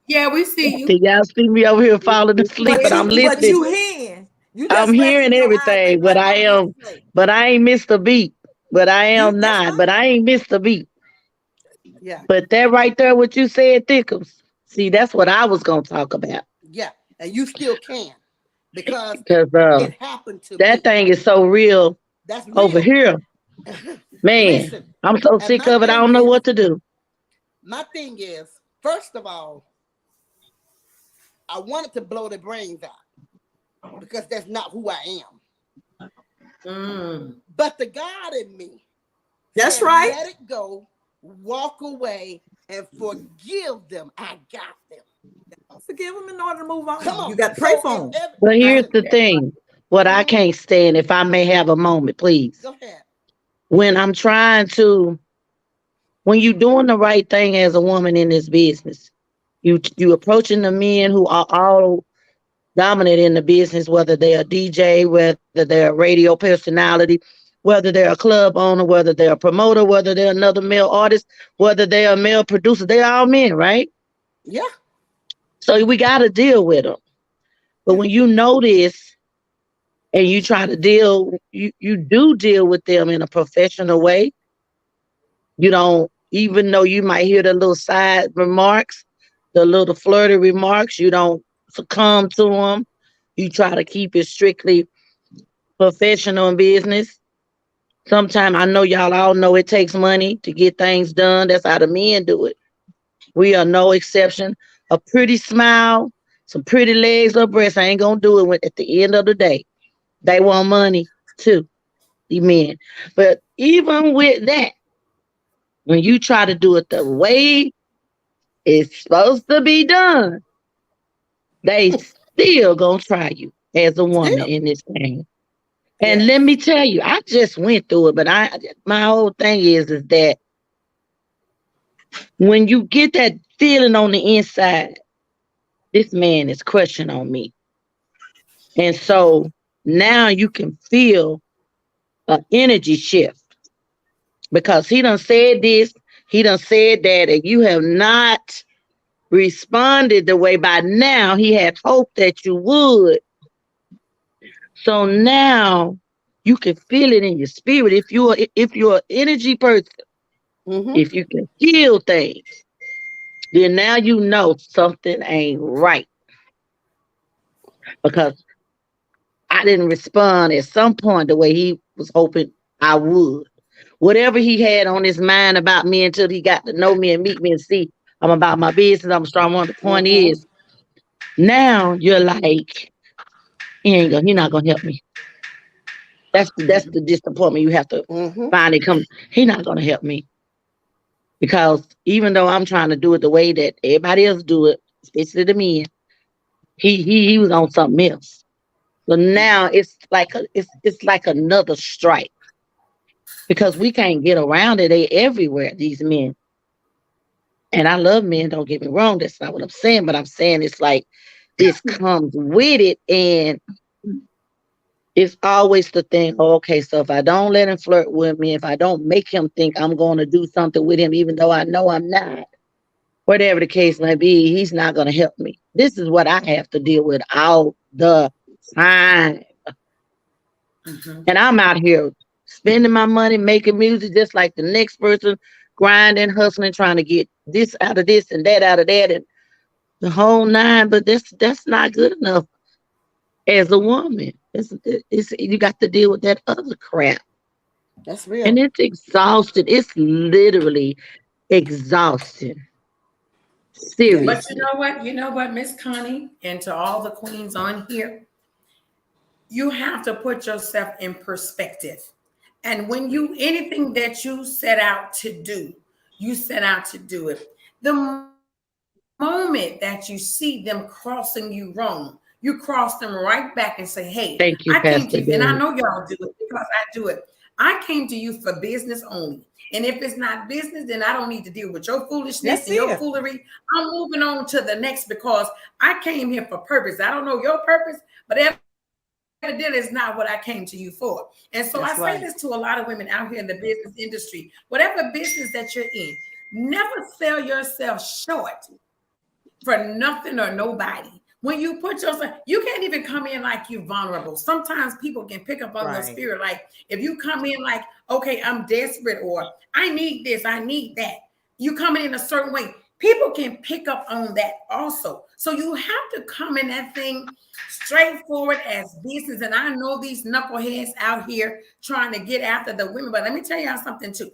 Yeah, we see you. Do y'all see me over here falling asleep? But But Yes, you I'm we but listening. see. you hearing. You I'm just hearing resting your eyes. everything, Ain't nothing on here to say. but I ain't missed a beat. But I am That's not. right. But I ain't missed a beat. Yeah, But that right there, what you said, Thickums. See, that's what I was gonna talk about. yeah, and you still can because Cause it happened to that me. thing is so real That's over real. here. Man, Listen, I'm so and sick of it. I don't know what to do. my thing is, first of all, I wanted to blow the brains out because that's not who I am. Mm. But the God in me That's said, right. let it go, walk away, and forgive them. I got them. Forgive them in order to move Come on. on. You got to pray So for if them. ever, But here's listen, the thing. What I mhm, can't stand, if I may have a moment, please. go ahead. When I'm trying to, when you doing the right thing as a woman in this business, you approaching the men who are all dominant in the business, whether they're a DJ, whether they're a radio personality, whether they're a club owner, whether they're a promoter, whether they're another male artist, whether they're a male producer, they're all men, right? Yeah, So we got to deal with them. But yeah, when you know this and you try to deal, you do deal with them in a professional way. You don't, even though you might hear the little side remarks, the little flirty remarks, you don't succumb to them. You try to keep it strictly professional and business. Sometimes I know y'all all know it takes money to get things done. That's how the men do it. We are no exception. A pretty smile, some pretty legs or breasts ain't gonna do it at the end of the day. They want money too, the men. But even with that, when you try to do it the way it's supposed to be done, they still gonna try you as a woman Still, in this game. And let yes. me tell you, I just went through it, but my whole thing is that when you get that feeling on the inside, this man is crushing on me. And so now you can feel an energy shift because he done said this, he done said that, and you have not responded the way by now he had hoped that you would. So now you can feel it in your spirit. If you're an energy person, Mm-hmm. if you can feel things, then now you know something ain't right because I didn't respond at some point the way he was hoping I would. Whatever he had on his mind about me until he got to know me and meet me and see I'm about my business, I'm a strong one. The point Mm-hmm. is, now you're like, he not gonna help me. That's the disappointment you have to Mm-hmm. finally come. He not gonna help me because even though I'm trying to do it the way that everybody else do it, especially the men, he was on something else. So now it's like another strike because we can't get around it. They everywhere, these men. And I love men, don't get me wrong. That's not what I'm saying, but I'm saying it's like this comes with it. And it's always the thing, oh, okay, so if I don't let him flirt with me, if I don't make him think I'm going to do something with him, even though I know I'm not, whatever the case may be, he's not going to help me. This is what I have to deal with all the time. Mhm. And I'm out here spending my money, making music just like the next person, grinding, hustling, trying to get this out of this and that out of that and the whole nine. But that's not good enough as a woman. It's you got to deal with that other crap. That's And real. it's exhausted. It's literally exhausting. But Yes. Seriously. you know what, Miss Connie, and to all the queens on here, you have to put yourself in perspective. And when you anything that you set out to do, you set out to do it. The moment that you see them crossing you wrong, you cross them right back and say, hey, I came to you, Thank and I you, know Pastor y'all do Derek. it because I do it. I came to you for business only. And if it's not business, then I don't need to deal with your foolishness and That's your it. foolery. I'm moving on to the next because I came here for purpose. I don't know your purpose, but evidently it's not what I came to you for. And so I say this to a lot That's of women right. out here in the business industry, whatever business that you're in, never sell yourself short for nothing or nobody. When you put yourself, you can't even come in like you're vulnerable. Sometimes people can pick up on your spirit. Like Right. if you come in like, okay, I'm desperate or I need this, I need that. You coming in a certain way. People can pick up on that also. So you have to come in that thing straightforward as business. And I know these knuckleheads out here trying to get after the women, but let me tell y'all something too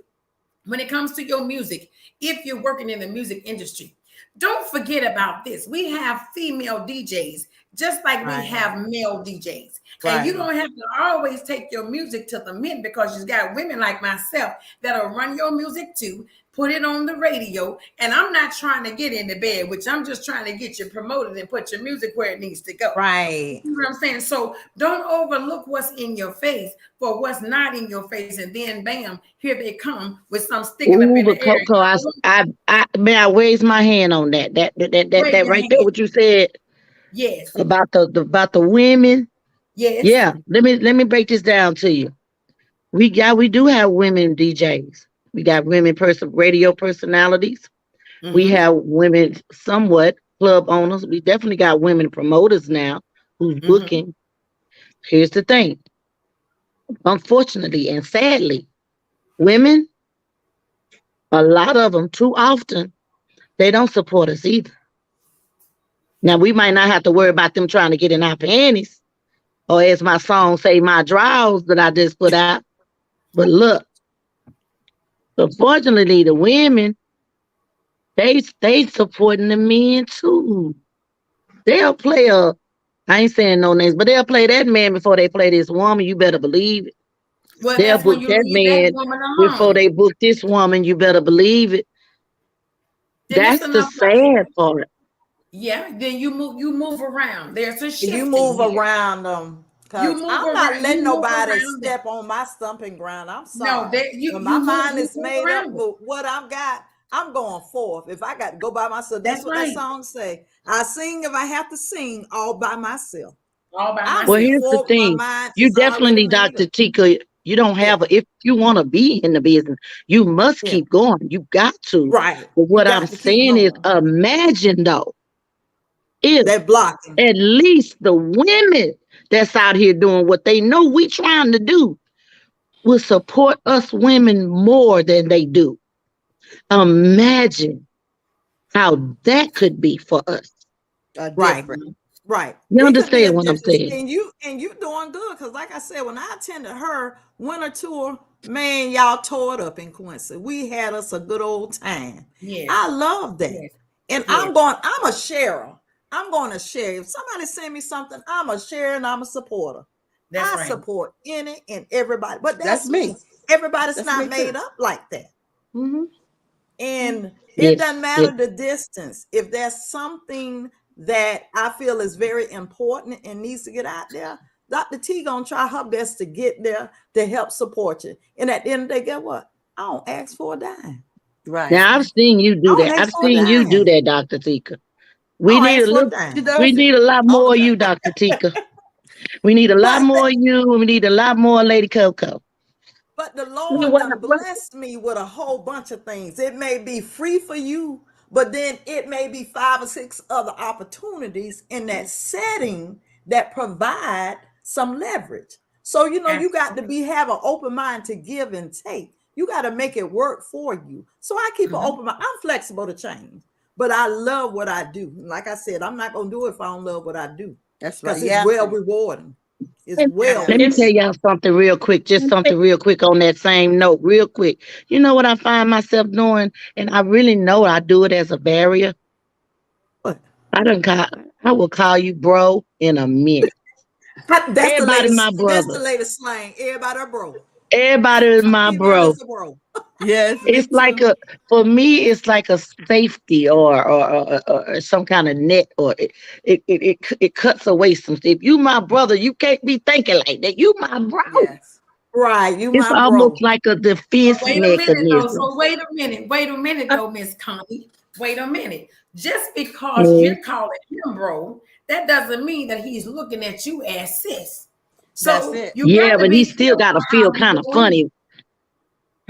when it comes to your music, if you're working in the music industry, don't forget about this. We have female DJs just like we Right. have male DJs. And you Right. don't have to always take your music to the men because you got women like myself that'll run your music too, put it on the radio. And I'm not trying to get in the bed, which I'm just trying to get you promoted and put your music where it needs to go. Right. You know what I'm saying? So don't overlook what's in your face for what's not in your face. And then bam, here they come with some sticking up Ooh, in the but air. Coco, I may I raise my hand on that. Wave That your right there, hand. what you said Yes. about the women. Yes. Yeah, let me break this down to you. We do have women DJs. We got women radio personalities. We Mm-hmm. have women somewhat club owners. We definitely got women promoters now who's Mm-hmm. booking. Here's the thing. Unfortunately and sadly, women, a lot of them too often, they don't support us either. Now we might not have to worry about them trying to get in our panties, or as my song say, my drawers that I just put out. But look, unfortunately, the women they supporting the men too. They'll play a I ain't saying no names, but they'll play that man before they play this woman. You better believe it. Well, They'll that's when book you that leave that man woman before alone. they book this woman. You better believe it. Then it's That's the enough like sad part. yeah, then you move around. There's a You shifting move here. around them, You because move I'm not around, you letting move nobody around them. step on my stumping ground. I'm No, sorry. that When you my move mind you is move made up around them. with what I've got, I'm going forth. If I got to go by myself, that's That's what that right. song say. I sing if I have to sing all by myself. All by I'm Well, myself. here's the before my thing. mind You is already definitely, made Dr. up. Tika, you don't Yeah, have if you want to be in the business, you must yeah, keep going. You got to. right. But You what I'm got to keep saying is going. imagine though, if That blocking. at least the women that's out here doing what they know we trying to do will support us women more than they do. Imagine how that could be for us. Right. Different. Right. You It could be understand a what I'm difference. saying? And you doing good, because like I said, when I attended her winter tour, man, y'all tore it up in Quincy. We had us a good old time. Yes. I love that. Yes. And Yes. I'm a sharer. I'm going to share. If somebody send me something, I'm a share and I'm a supporter. That's I right. support any and everybody. But That's that's me. me. Everybody's That's me not too. made up like that. Hmm. And it doesn't Yes, yes. matter the distance. If there's something that I feel is very important and needs to get out there, Dr. T gonna try her best to get there to help support you. And at the end of the day, get what? I don't ask for a dime. Right. Now I've seen you I do don't that. ask I've for a seen you do dime. that, Dr. Tika. I We don't need a ask for a little She dime. we does it need a lot all the more of you, time. Dr. Tika. We need a lot But more of you, and we need a lot more Lady Coco. But the See Lord what, done what blessed me with a whole bunch of things. It may be free for you, but then it may be 5 or 6 other opportunities in that setting that provide some leverage. So you got to Absolutely. be have an open mind to give and take. You got to make it work for you. So I keep an Hmm. open mind. I'm flexible to change, but I love what I do. And like I said, I'm not gonna do it if I don't love what I do, That's right. because You it's have well to. rewarding. It's and well Let me tell Absolutely. rewarding. y'all something real quick, just something real quick on that same note, real quick. You know what I find myself doing, and I really know I do it as a barrier. But I don't call. I will call you bro in a minute. that's the Everybody, my latest. That's the brother. latest slang. Everybody a bro. Everybody, is A my female bro. is a bro. Yes, me It's like too. a for me. It's like a safety or some kind of net, or it cuts away some stuff. If you my brother, you can't be thinking like that. You my bro. Yes. Right, you It's my almost bro. like a But defense wait a minute though. mechanism. So wait a minute. Wait a minute though, Miss Connie. Wait a minute. Just because Mm. you're calling him bro, that doesn't mean that he's looking at you as sis. That's So it. you got Yeah, to but he be still got careful to how feel you kind of go in. funny,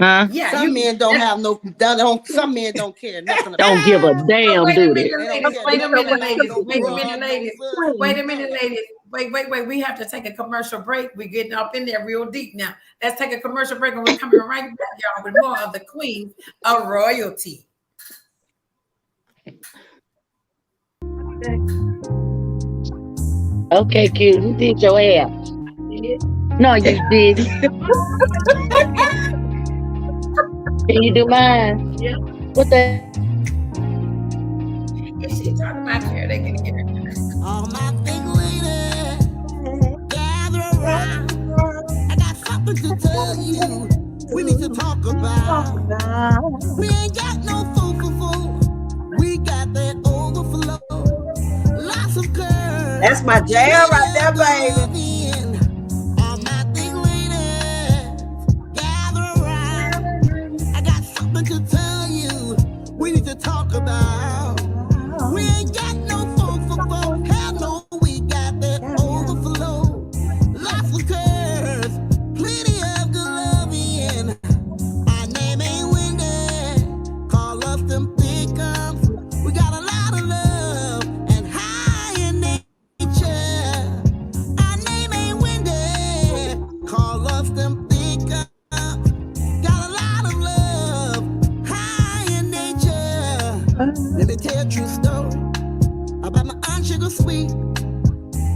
huh? Yeah, Some you. men don't That's, have no don't some men don't care nothing Don't about give that. a so damn, wait a do they? minute, They don't ladies. care Wait a nothing minute, about ladies. no Wait a queen, minute, bruh, no ladies. sis. Wait a minute, No. ladies. Wait. We have to take a commercial break. We're getting up in there real deep now. Let's take a commercial break and we're coming right back, y'all, with more of the Queen of Royalty. Okay, kid, who did your hair? No, you didn't. Can you do mine? What the hell you do? If she talking about hair, they can hear it. All my big ladies, gather around. I got something to tell you. We need to talk about. We ain't got no fool. We got that overflow. Lots of That's curves, my jam plenty right there, of good baby. loving. All my big ladies, gather around. I got something to tell you. We need to talk about. We ain't got no phone for folk. Hell no, we got that overflow. Lots of curves, plenty of good loving. Our name ain't Wendy. Call us them pickums. We got a lot of love and high in nature. Our name ain't Wendy. Call us them pickums. Got a lot of love, high in nature. Let me tell a true story about my aunt Sugar Sweet.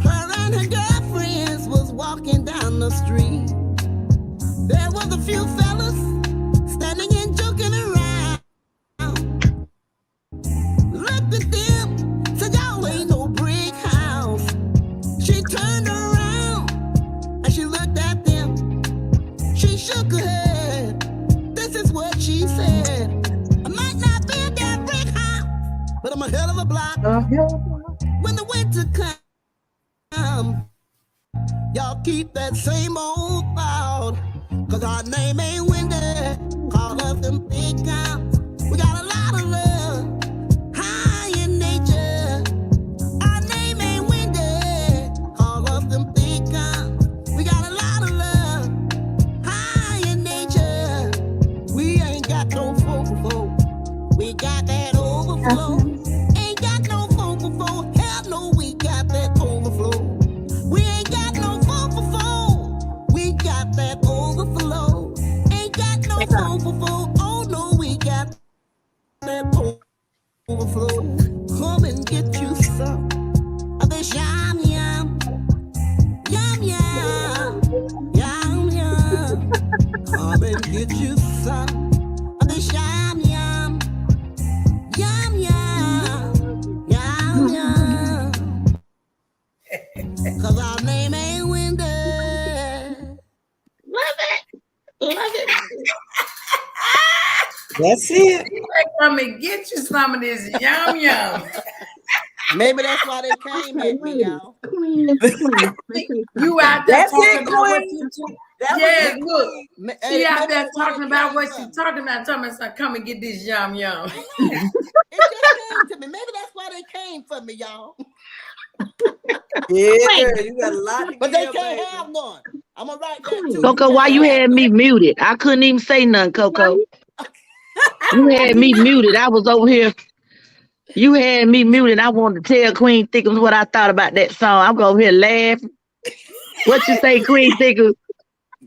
Her and her girlfriends was walking down the street. There was a few fellas standing and joking around. Looked at them, said y'all ain't no brick house. She turned around and she looked at them. She shook her head. This is what she said. I might not be a damn brick house, but I'm a hell of a block. When the winter comes, y'all keep that same old thought. Cause our name ain't Wendy. Call us them big guns. We got a lot of love. High in nature. Our name ain't Wendy. Call us them big guns. We got a lot of love. High in nature. We ain't got no fofo. We got that overflow. Ain't got no fofo. Hell no, we got that overflow. We ain't got no fofo. We got that overflow. Ain't got no fofo. Oh no, we got that overflow. Come and get you some of this yum yum. Yum yum. Yum yum. Come and get you some of this yum yum. Yum yum. Yum yum. Cause our name ain't Wendy. Love it. Love it. That's it. Come and get you some of this yum yum. Maybe that's why they came at me, y'all. Queen is queen. You out there That's talking it, about what Queen. you talking. That was Yes, it, look. Queen. She out maybe there that's why talking they about came what for she me. talking about. Telling me, come and get this yum yum. It just came to me. Maybe that's why they came for me, y'all. Yeah, you got a lot to But they give, can't baby. have none. I'm gonna write that too. Coco, why you had me muted? I couldn't even say nothing, Coco. You had me muted. I was over here. You had me muted. I wanted to tell Queen Thickums what I thought about that song. I'm over here laughing. What you say, Queen Thickums?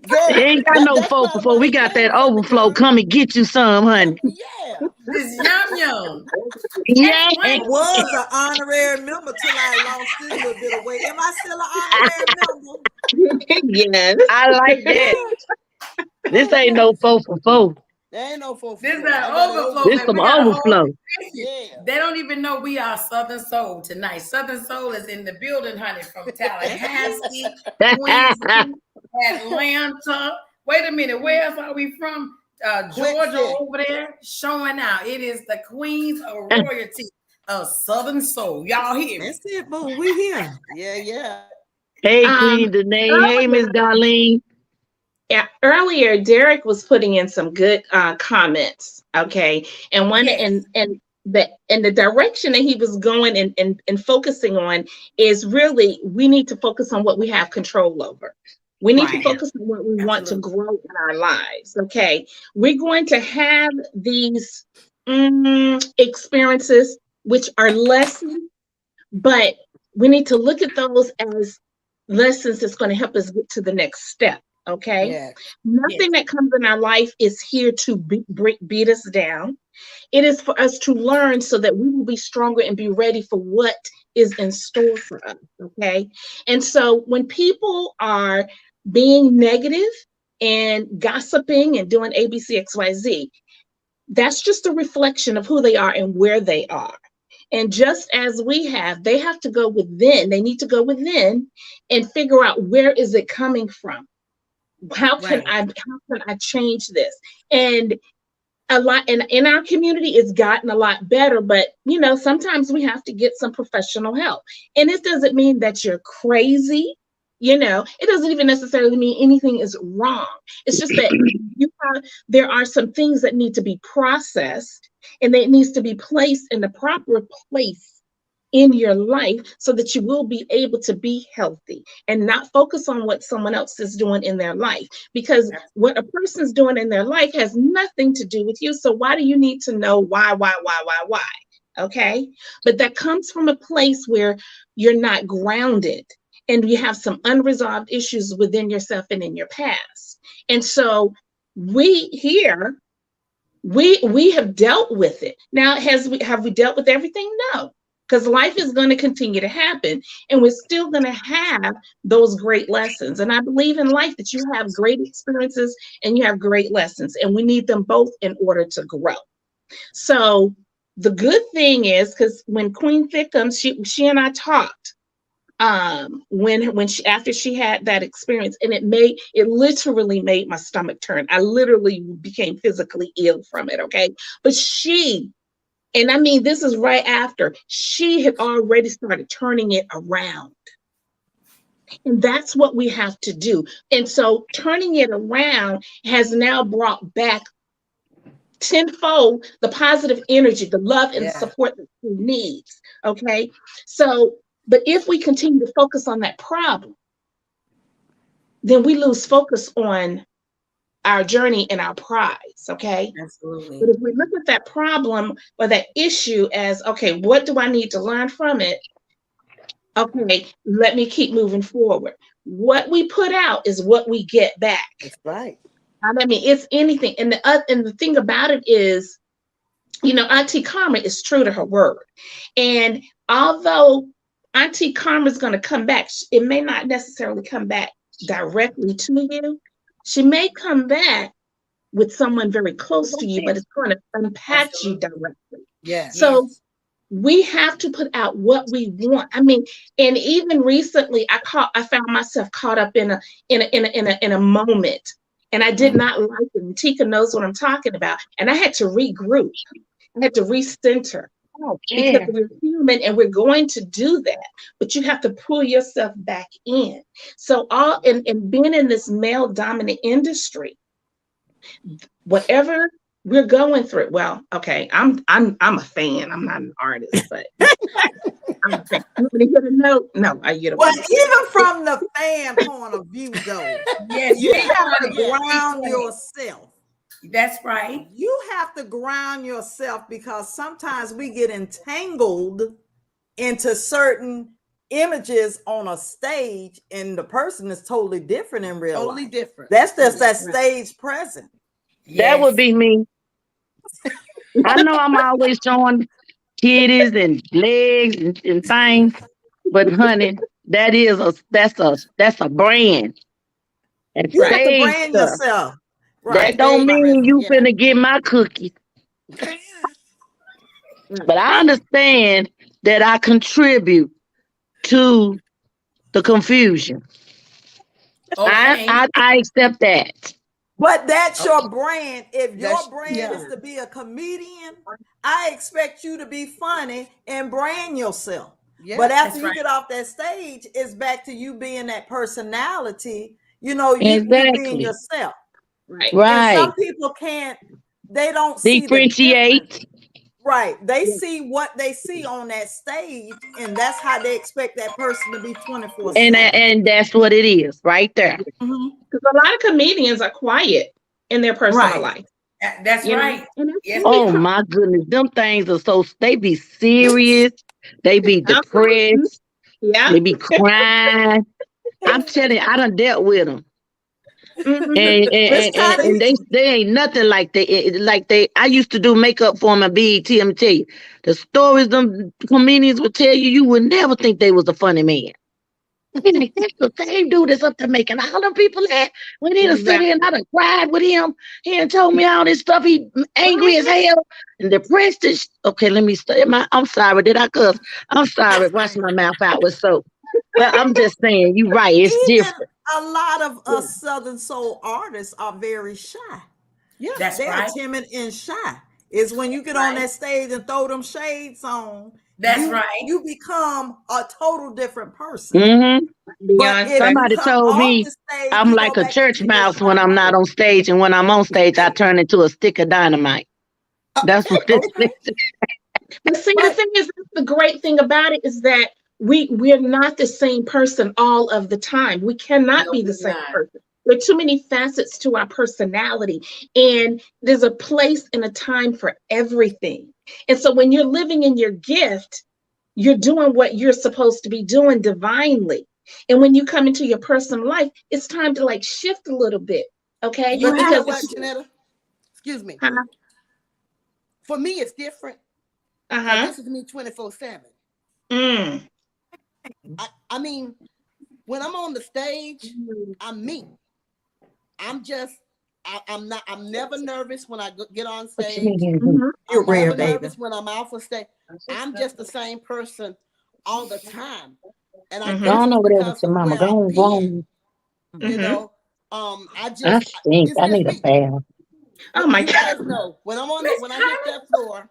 Girl, Ain't got no that's folk probably why before. We they got came that for me, overflow. girl. Come and get you some, honey. Yeah. This yum yum. Yeah. Explain. I was an honorary member till I lost this little bit of weight. Am I still an honorary member? Yes. I like that. This ain't no folk for folk. There ain't no 4 This I that got an overflow, This man. some We got a whole overflow. Yeah. They don't even know we are Southern Soul tonight. Southern Soul is in the building, honey, from Tallahassee, Queensland, Atlanta. Wait a minute, where else are we from? Georgia Quincy. over there, showing out. It is the Queens of Royalty of Southern Soul. Y'all hear me? That's it, boo. We here. Yeah. Hey, Um, Queen Danae. Hey, Miss Darlene. Yeah, earlier Derek was putting in some good comments. Okay, and one Yes. and the direction that he was going and focusing on is really we need to focus on what we have control over. We need to Right. focus on what we want to Absolutely. grow in our lives. Okay, we're going to have these experiences which are lessons, but we need to look at those as lessons that's going to help us get to the next step. Okay. Yeah. Nothing that comes in our life is here to beat us down. It is for us to learn so that we will be stronger and be ready for what is in store for us. Okay. And so when people are being negative and gossiping and doing A, B, C, X, Y, Z, that's just a reflection of who they are and where they are. And just as we have, they have to go within. They need to go within and figure out where is it coming from. How can I change this? And a lot in our community it's gotten a lot better, but sometimes we have to get some professional help. And it doesn't mean that you're crazy. It doesn't even necessarily mean anything is wrong. It's just that there are some things that need to be processed and it needs to be placed in the proper place in your life so that you will be able to be healthy and not focus on what someone else is doing in their life, because what a person's doing in their life has nothing to do with you. So why do you need to know why? Okay. But that comes from a place where you're not grounded and you have some unresolved issues within yourself and in your past. And so we have dealt with it. Now, have we dealt with everything? No. because life is going to continue to happen, and we're still going to have those great lessons. And I believe in life that you have great experiences and you have great lessons, and we need them both in order to grow. So the good thing is, because when Queen Thickums, she and I talked, when she, after she had that experience, and it literally made my stomach turn. I literally became physically ill from it. Okay. But and I mean, this is right after she had already started turning it around. And that's what we have to do. And so turning it around has now brought back tenfold the positive energy, the love and Yeah. support that she needs. Okay. So, but if we continue to focus on that problem, then we lose focus on our journey and our prize. Okay. But Absolutely. if we look at that problem or that issue as, okay, what do I need to learn from it? Okay, let me keep moving forward. What we put out is what we get back. That's right. I mean, it's anything. And the thing about it is, Auntie Karma is true to her word. And although Auntie Karma is going to come back, it may not necessarily come back directly to you. She may come back with someone very close to you, but it's going to impact you directly. Yeah. So Yes. we have to put out what we want. I mean, and even recently, I found myself caught up in a moment, and I did not like it. And Tika knows what I'm talking about, and I had to regroup. I had to recenter because we're human and we're going to do that, but you have to pull yourself back in. So and being in this male dominant industry, whatever we're going through. Well, okay, I'm a fan. I'm not an artist, but I'm a fan. You want me to get a note? No, you don't Well, want me to. even from the fan point of view, though, Yes, you we have to want it. ground yourself. That's right. You have to ground yourself because sometimes we get entangled into certain images on a stage, and the person is totally different in real Totally life. different. That's just that stage present. That would Yes. be me. I know I'm always showing titties and legs and things, but honey, that's a brand. And You have Right. to stage brand stuff. yourself. That Right. don't Stage Right. mean presence. you Yeah. finna get my cookies. But I And understand that I contribute to the confusion. I Okay. I, I accept that. but that's Okay. your brand. If your brand Yeah. is to be a comedian, I expect you to be funny and brand yourself. Yeah. But after That's you right. get off that stage, it's back to you being that personality, you being Exactly. yourself. Right. And some Right. people can't, they don't see the difference. Differentiate. Right. They Yeah. see what they see on that stage, and that's how they expect that person to be 24 And 7. and that's what it is right there. Because a lot of comedians are quiet in their personal Right. life, That's right. and that's Yes, really they Oh are. my goodness. Them things are so they be serious. They be Mhm. depressed. Yeah. They be crying. I'm telling you, I done dealt with them. Mhm. And, Miss and, and, Connie, and they ain't nothing like they I used to do makeup for them at BET. I'm tell you, the stories them comedians would tell you, you would never think they was a funny man. I mean, like, that's the same dude that's up there making all them people laugh. When he done sit here and Exactly. I done cried with him. He done told me all this stuff. He angry as hell and depressed. Okay, let me stay. I'm sorry. Did I cuss? I'm sorry. Wash my mouth out with soap. But I'm just saying, you right. It's even different. a lot of Yeah. us Southern Soul artists are very shy. Yeah. That's They are right. timid and shy. It's when you get on Right. that stage and throw them shades on, That's you right. you become a total different person. Hmm. But if Beyonce. you Somebody come told off me the stage, I'm you go like a back church into your mouse when shy I'm not mode. on stage, and when I'm on stage, I turn into a stick of dynamite. That's what this Okay. But see, the But thing is, the great thing about it is that we're not the same person all of the time. We cannot No, be the we're same not. person. There are too many facets to our personality, and there's a place and a time for everything. And so, when you're living in your gift, you're doing what you're supposed to be doing divinely. And when you come into your personal life, it's time to like shift a little bit, okay? you But you know have Because what, to. Janetta? Excuse me. uh For me, it's different because huh, this is me 24/7. Mm. I mean, when I'm on the stage, I'm me. I'm just I'm not I'm never nervous when I get on What you stage. mean? Mhm. You're I'm rare, never baby. nervous when I'm off of stage. I'm just the same person all the time. And I Go Mhm. guess on it's over there with because your of mama. where Go I've on, go been, on. you Mhm. know. I I just stink. it's I just need a me. bath. Oh But my you God. guys know when Miss when I hit Connie, that floor,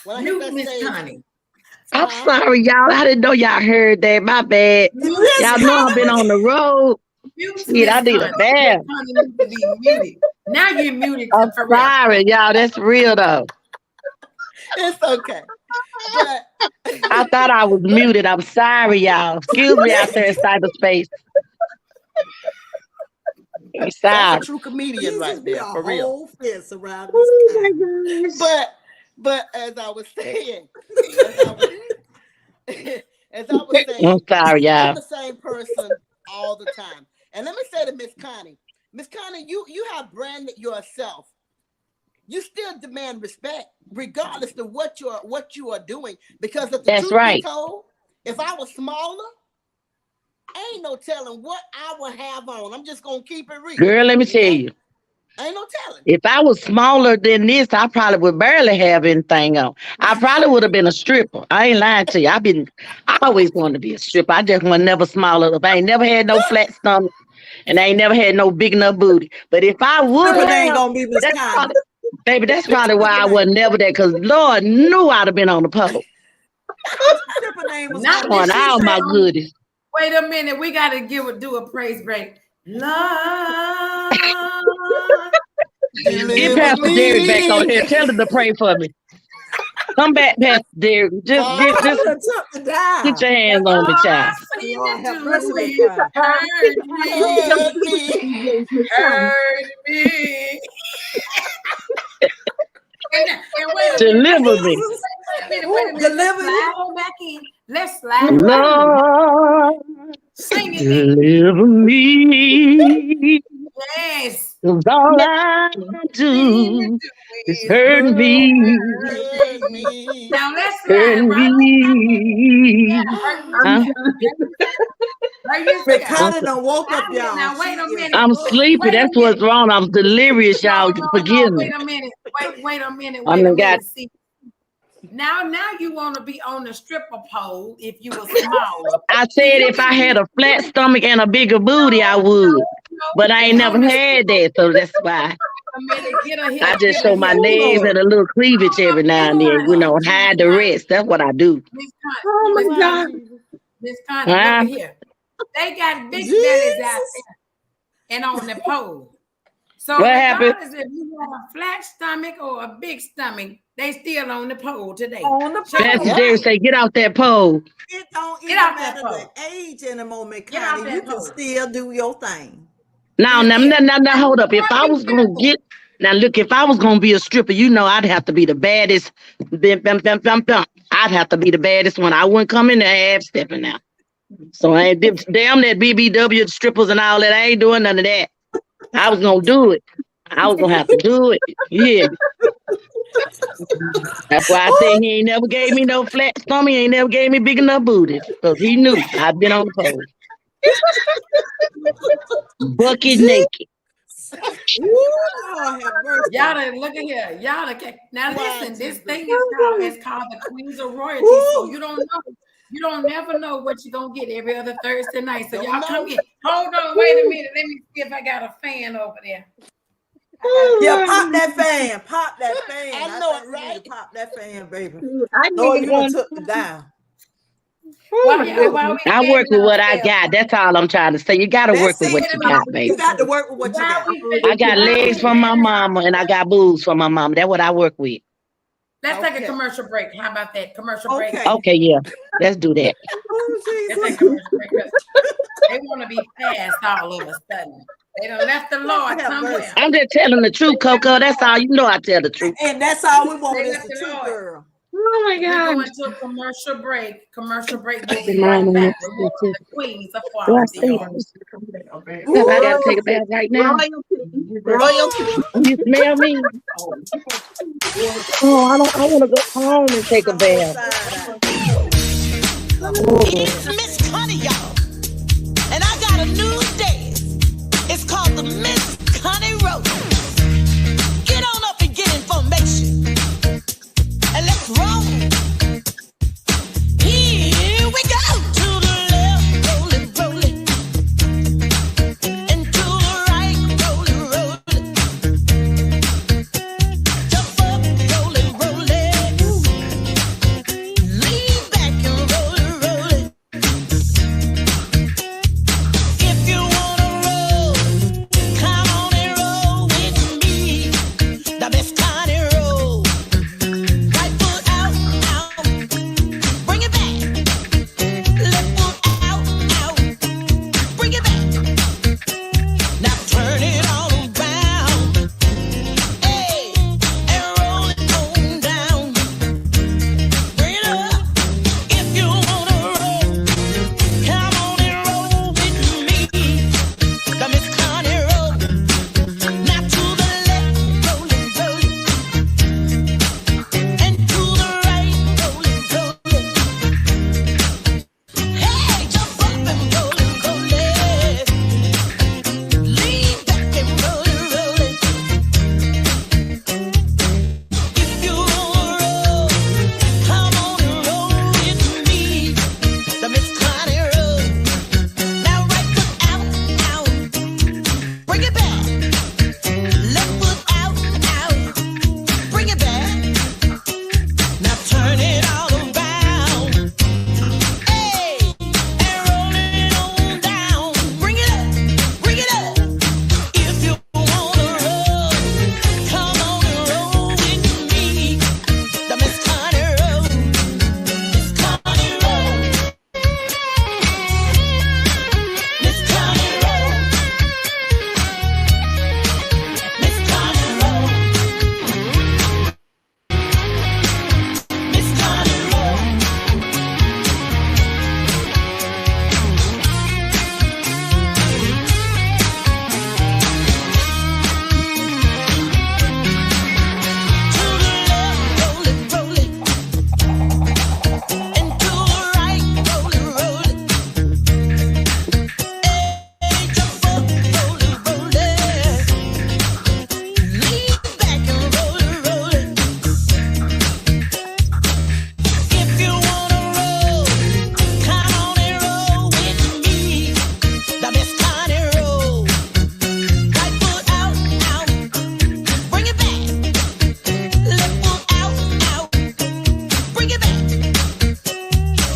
when I hit mute that Miss stage, Connie. I'm huh? sorry, y'all. I didn't know y'all heard that. My bad. Mute Miss Miss Y'all know I've been Connie. on the road. mute Shit, I Miss need a Connie. Miss bath. Connie needs to be muted. Now you're muted I'm forever. sorry, y'all. That's real though. It's okay. But I thought I was but muted. I'm sorry, y'all. Excuse me out there in cyberspace. I'm that's a sorry. true comedian Jesus right be a there, for real. whole fence around Miss Oh my Connie. gosh. But as I was saying, as I was as I was I'm saying, sorry, I'm y'all. the same person all the time. And let me say to Miss Connie, you have branded yourself. You still demand respect, regardless of what you are doing. Because if the That's truth be right. told, if I was smaller, ain't no telling what I would have on. I'm just gonna keep it real. Girl, let me tell Okay? you. Ain't no telling. If I was smaller than this, I probably would barely have anything on. I probably would have been a stripper. I ain't lying to you. I always wanted to be a stripper. I just was never small enough. I ain't never had no flat stomach and I ain't never had no big enough booty. But if I would Stripper name have, gonna be Miss that's Connie. probably, baby, that's probably why Stripper I name. wasn't never there because Lord knew I'd have been on the pole. Stripper name was Not gonna be did On she all Miss say my on goodies. wait a minute, we gotta do a praise break. Lord, Get Deliver Pastor Derek back on me, here. Tell him to pray for me. Come back, Pastor Derek. Father. Just Connie. Took the put dive. your hands on me, all I child. seem Lord to have mercy, do Miss is Connie. hurt Hurt me, me. hurt me. And wait a minute, Deliver me. Jesus. wait a Ooh, minute. Let's deliver slide you. on back in. Let's slide right in. Lord, Sing it then. deliver me. Yes. 'Cause all I Seem to do do is is hurt me, hurt Hurt me. me. Now let's hurt slide right on back in. me. Yeah, hurt you Huh? sky. Hurt you Miss sky. I'm, Connie done woke Out up, here y'all. now. She Wait a is minute. I'm up. sleepy. Wait a That's what's minute. wrong. I'm delirious, No, y'all. no, no. Forgive me. Wait a minute. Wait a minute. I Wait a done got, minute. See, now you want to be on the stripper pole if you were smaller. I See, said you if can I be had a flat stomach and a bigger no, booty, I no, would. no. But I ain't Be never on the had stripper that, so that's why. a minute. Get her I here. just Get her show my here. Oh, legs Lord. and a little cleavage Hold every up, now Miss and then, Connie. hide Miss the Connie. rest. That's what I do. Miss Connie. Oh Miss my Why, Connie. God. Jesus? Miss Connie. Look Huh? at here. They got big bellies out Jesus. there and on the pole. So What happened? regardless if you got a flat stomach or a big stomach, they still on the pole today. On the Shut Pastor up. Yeah. Derek say, get out that pole. It don't Get even out that matter the pole. age anymore, Miss Get out Connie. You that can pole. still do your thing. Now, You now, still. now, now, now, Now hold you up. If gotta I be was gonna careful. get now, look, if I was gonna be a stripper, I'd have to be the baddest. Bim, bim, bim, bim, bim. I'd have to be the baddest one. I wouldn't come in there half stepping now. So I ain't damn that BBW strippers and all that. I ain't doing none of that. I was gonna do it. I was gonna have to do it. Yeah. That's why I said he ain't never gave me no flat stomach. He ain't never gave me big enough booty. Because he knew I'd been on the pole. Bucket Jesus. naked. Ooh, Lord have Y'all mercy. done look at here. Y'all done, now Why, listen, this Jesus? thing is called the Queens of Royalty. So Ooh. you don't know. You don't never know what you're gonna get every other Thursday night. So Don't y'all come know. in. Hold on, wait a minute. Let me see if I got a fan over there. I got a Yeah, Oh, fan. pop that fan. Pop that fan. I I know it, think you need to right? pop that fan, baby. Lord. I Lord, need you done one. took the down. Oh While my y'all, goodness. while we I work fanning with what I ourselves, got. That's all I'm trying to say. You gotta work That's with what it. wait a you minute. got, You baby. got to work with what you While got. we I got while legs we from my fanning mama and I ourselves, got boobs from my mama. That's what I work with. let's take a Okay. commercial break. How about that? Commercial break. Okay. Okay, yeah. Let's do that. Oh, Let's take Jesus. a commercial break because they want to be fast all of a sudden. They done left the Lord Lord have somewhere. mercy. I'm just telling the They truth, left Coco. the That's all. Lord. You know I tell the truth. And that's all we want They is left the the truth, Lord. girl. Oh my We gosh. going to a commercial break. Commercial break. We'll Good be right morning, back Miss with more of the Queens of Do I Quality, stink? y'all. I Ooh. gotta take a bath right now. Royalty. Royalty. You smell me? Oh, I don't. I want to go home and take a I'm on bath. side eye. It's Miss Connie, y'all. And I got a new dance. It's called the Miss Connie Road. Get on up and get in formation. And let's roll. Here we go. To the left, roll it, roll it. And to the right, roll it, roll it. Jump up, roll it, roll it. Lean back and roll it, roll it. If you wanna roll, come on and roll with me. The Miss Connie roll. Right foot out, out. Bring it back. Left foot out, out. Bring it back. Now turn it all around. Hey, and roll it on down. Bring it up. If you wanna roll, come on and roll with me. The Miss Connie roll. Now to the left, roll it, roll it. And to the right, roll it, roll it. Hey, jump up and roll it, roll it. Lean back and roll it, roll it. If you wanna roll, come on and roll with me. The Miss Connie roll. Now right foot out, out. Bring it back. Left foot out, out. Bring it back. Now turn it all around. Hey, and roll it on down. Bring it up, bring it up. If you wanna roll, come on and roll with me. The Miss Connie roll. Miss Connie roll. Miss Connie roll. Miss Connie roll. Miss Connie roll. To the left, roll it, roll it. And to the right, roll it, roll it. Hey, jump up, roll it, roll it. Lean back and roll it, roll it. If you wanna roll, come on and roll with me. The Miss Connie roll. Right foot out, out. Bring it back. Left foot out, out. Bring it back.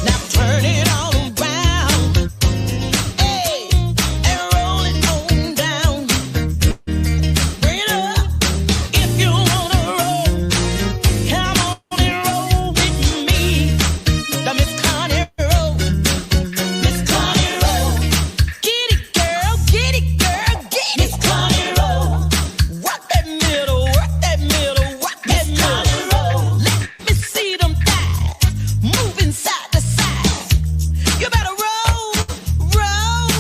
Now turn it all around. Hey, and roll it on down. Bring it up. If you wanna roll, come on and roll with me. The Miss Connie roll. Miss Connie roll. Get it, girl, get it, girl, get it. Miss Connie roll. Rock that middle, rock that middle, rock that middle. Let me see them thighs moving side to side. You better roll, roll,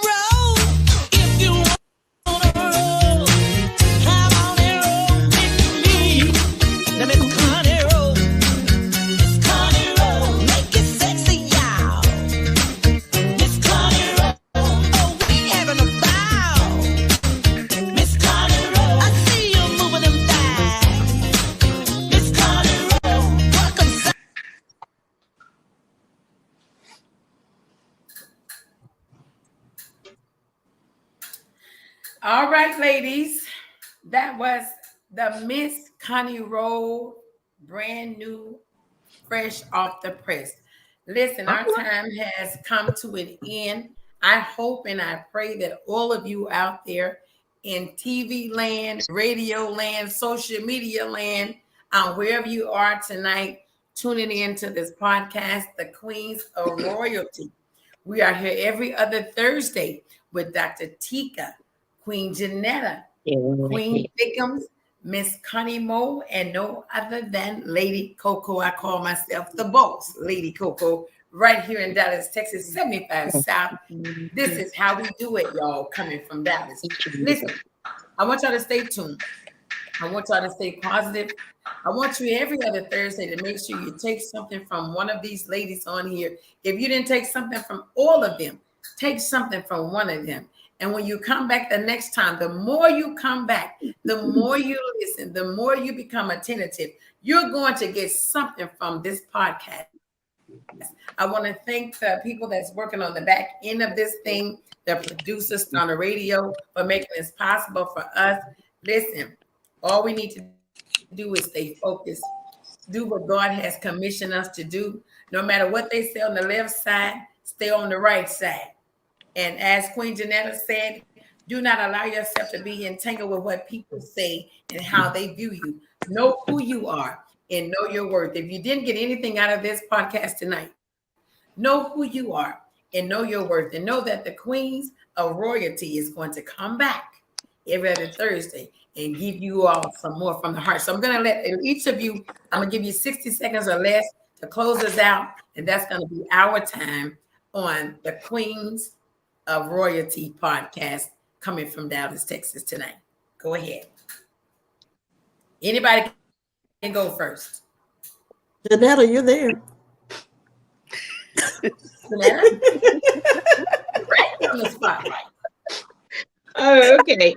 roll. If you wanna roll, come on and roll with me. The Miss Connie roll. Miss Connie roll. Make it sexy, y'all. Miss Connie roll. Oh, we having a ball. Miss Connie roll. I see you moving them thighs. Miss Connie roll. Welcome, All right, ladies, that was the Miss Connie Roll, brand new, fresh off the press. Listen, our time has come to an end. I hope and I pray that all of you out there in TV land, radio land, social media land, wherever you are tonight, tuning in to this podcast, The Queens of Royalty. We are here every other Thursday with Dr. Tika, Queen Janetta, Queen Thickums, Miss Connie Moe, and no other than Lady Coco. I call myself the boss, Lady Coco, right here in Dallas, Texas, 75 South. This is how we do it, y'all, coming from Dallas. Listen, I want y'all to stay tuned. I want y'all to stay positive. I want you every other Thursday to make sure you take something from one of these ladies on here. If you didn't take something from all of them, take something from one of them. And when you come back the next time, the more you come back, the more you listen, the more you become attentive, you're going to get something from this podcast. I want to thank the people that's working on the back end of this thing, the producers on the radio for making this possible for us. Listen, all we need to do is stay focused, do what God has commissioned us to do. No matter what they say on the left side, stay on the right side. And as Queen Janetta said, do not allow yourself to be entangled with what people say and how they view you. Know who you are and know your worth. If you didn't get anything out of this podcast tonight, know who you are and know your worth. And know that the Queens of Royalty is going to come back every other Thursday and give you all some more from the heart. So I'm going to let each of you, I'm going to give you 60 seconds or less to close us out. And that's going to be our time on the Queens of Royalty podcast coming from Dallas, Texas tonight. Go ahead. Anybody can go first. Janetta, you're there. Janetta? Right on the spot. Oh, okay.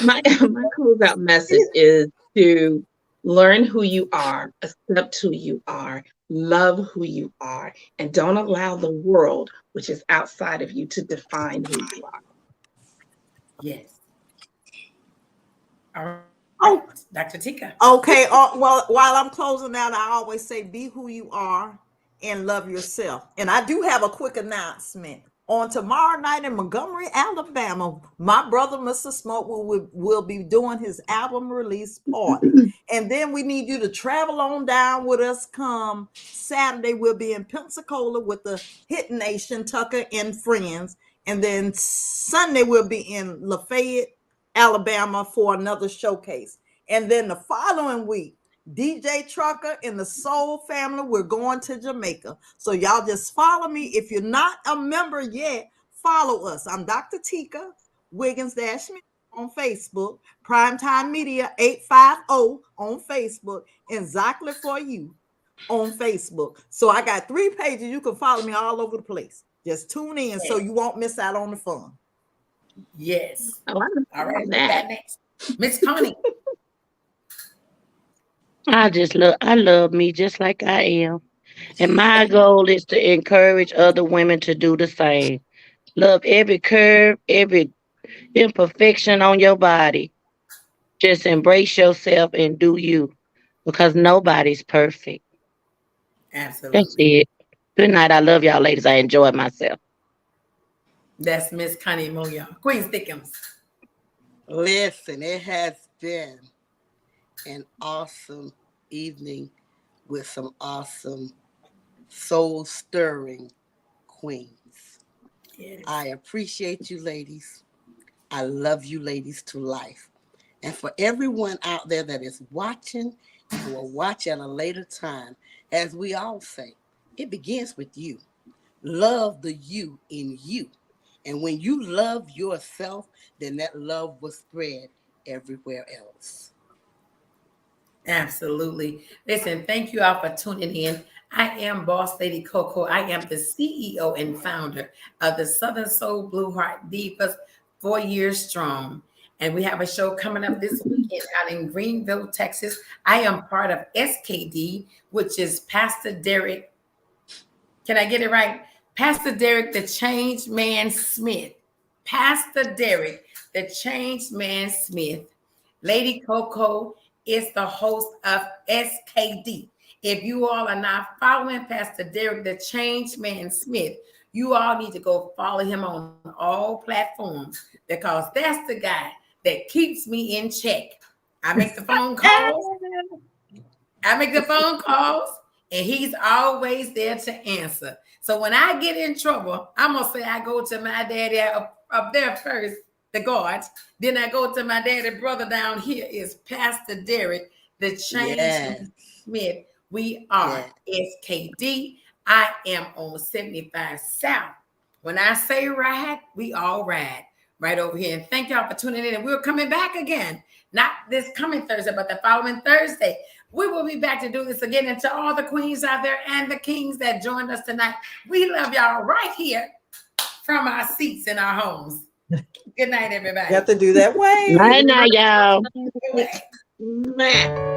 My closeout message is to learn who you are, accept who you are, love who you are, and don't allow the world, which is outside of you, to define who you are. Yes. All right. Oh, Dr. Tika. okay. Well, while I'm closing out, I always say be who you are and love yourself. And I do have a quick announcement. On tomorrow night in Montgomery, Alabama, my brother, Mr. Smoke, will be doing his album release party. And then we need you to travel on down with us come Saturday. We'll be in Pensacola with the Hit Nation, Tucker and Friends. And then Sunday, we'll be in Lafayette, Alabama for another showcase. And then the following week, DJ Trucker and the Soul Family, we're going to Jamaica. So y'all just follow me. If you're not a member yet, follow us. I'm Dr. Tika Wiggins Dash on Facebook, Primetime Media 850 on Facebook, and Exactly for You on Facebook. So I got 3 pages. You can follow me all over the place. Just tune in so you won't miss out on the fun. Yes. Oh, I All right. love Who that. got next? Miss Connie. I love me just like I am. And my goal is to encourage other women to do the same. Love every curve, every imperfection on your body. Just embrace yourself and do you because nobody's perfect. That's Absolutely. it. Good night. I love y'all, ladies. I enjoyed myself. That's Miss Connie Moya. Queen Thickums. Listen, it has been an awesome evening with some awesome soul stirring queens. Yes. I appreciate you, ladies. I love you, ladies, to life. And for everyone out there that is watching and will watch at a later time, as we all say, it begins with you. Love the you in you. And when you love yourself, then that love will spread everywhere else. Absolutely. Listen, thank you all for tuning in. I am Boss Lady Coco. I am the CEO and founder of the Southern Soul Blue Heart Divas, 4 years strong. And we have a show coming up this weekend out in Greenville, Texas. I am part of SKD, which is Pastor Derek. Can I get it right? Pastor Derek, the Change Man Smith. Pastor Derek, the Change Man Smith. Lady Coco is the host of SKD. If you all are not following Pastor Derek, the Change Man Smith, you all need to go follow him on all platforms because that's the guy that keeps me in check. I make the phone calls. I make the phone calls, and he's always there to answer. So when I get in trouble, I'm gonna say I go to my daddy up there first, the guards. Then I go to my daddy brother down here is Pastor Derek, the Change Yes, Smith. We are yes. SKD. I am on 75 South. When I say ride, we all ride. right over here. And thank y'all for tuning in. And we're coming back again, not this coming Thursday, but the following Thursday. We will be back to do this again. And to all the queens out there and the kings that joined us tonight, we love y'all right here from our seats in our homes. Good night, everybody. You have to do that way. Night, night, y'all. Good night. Man.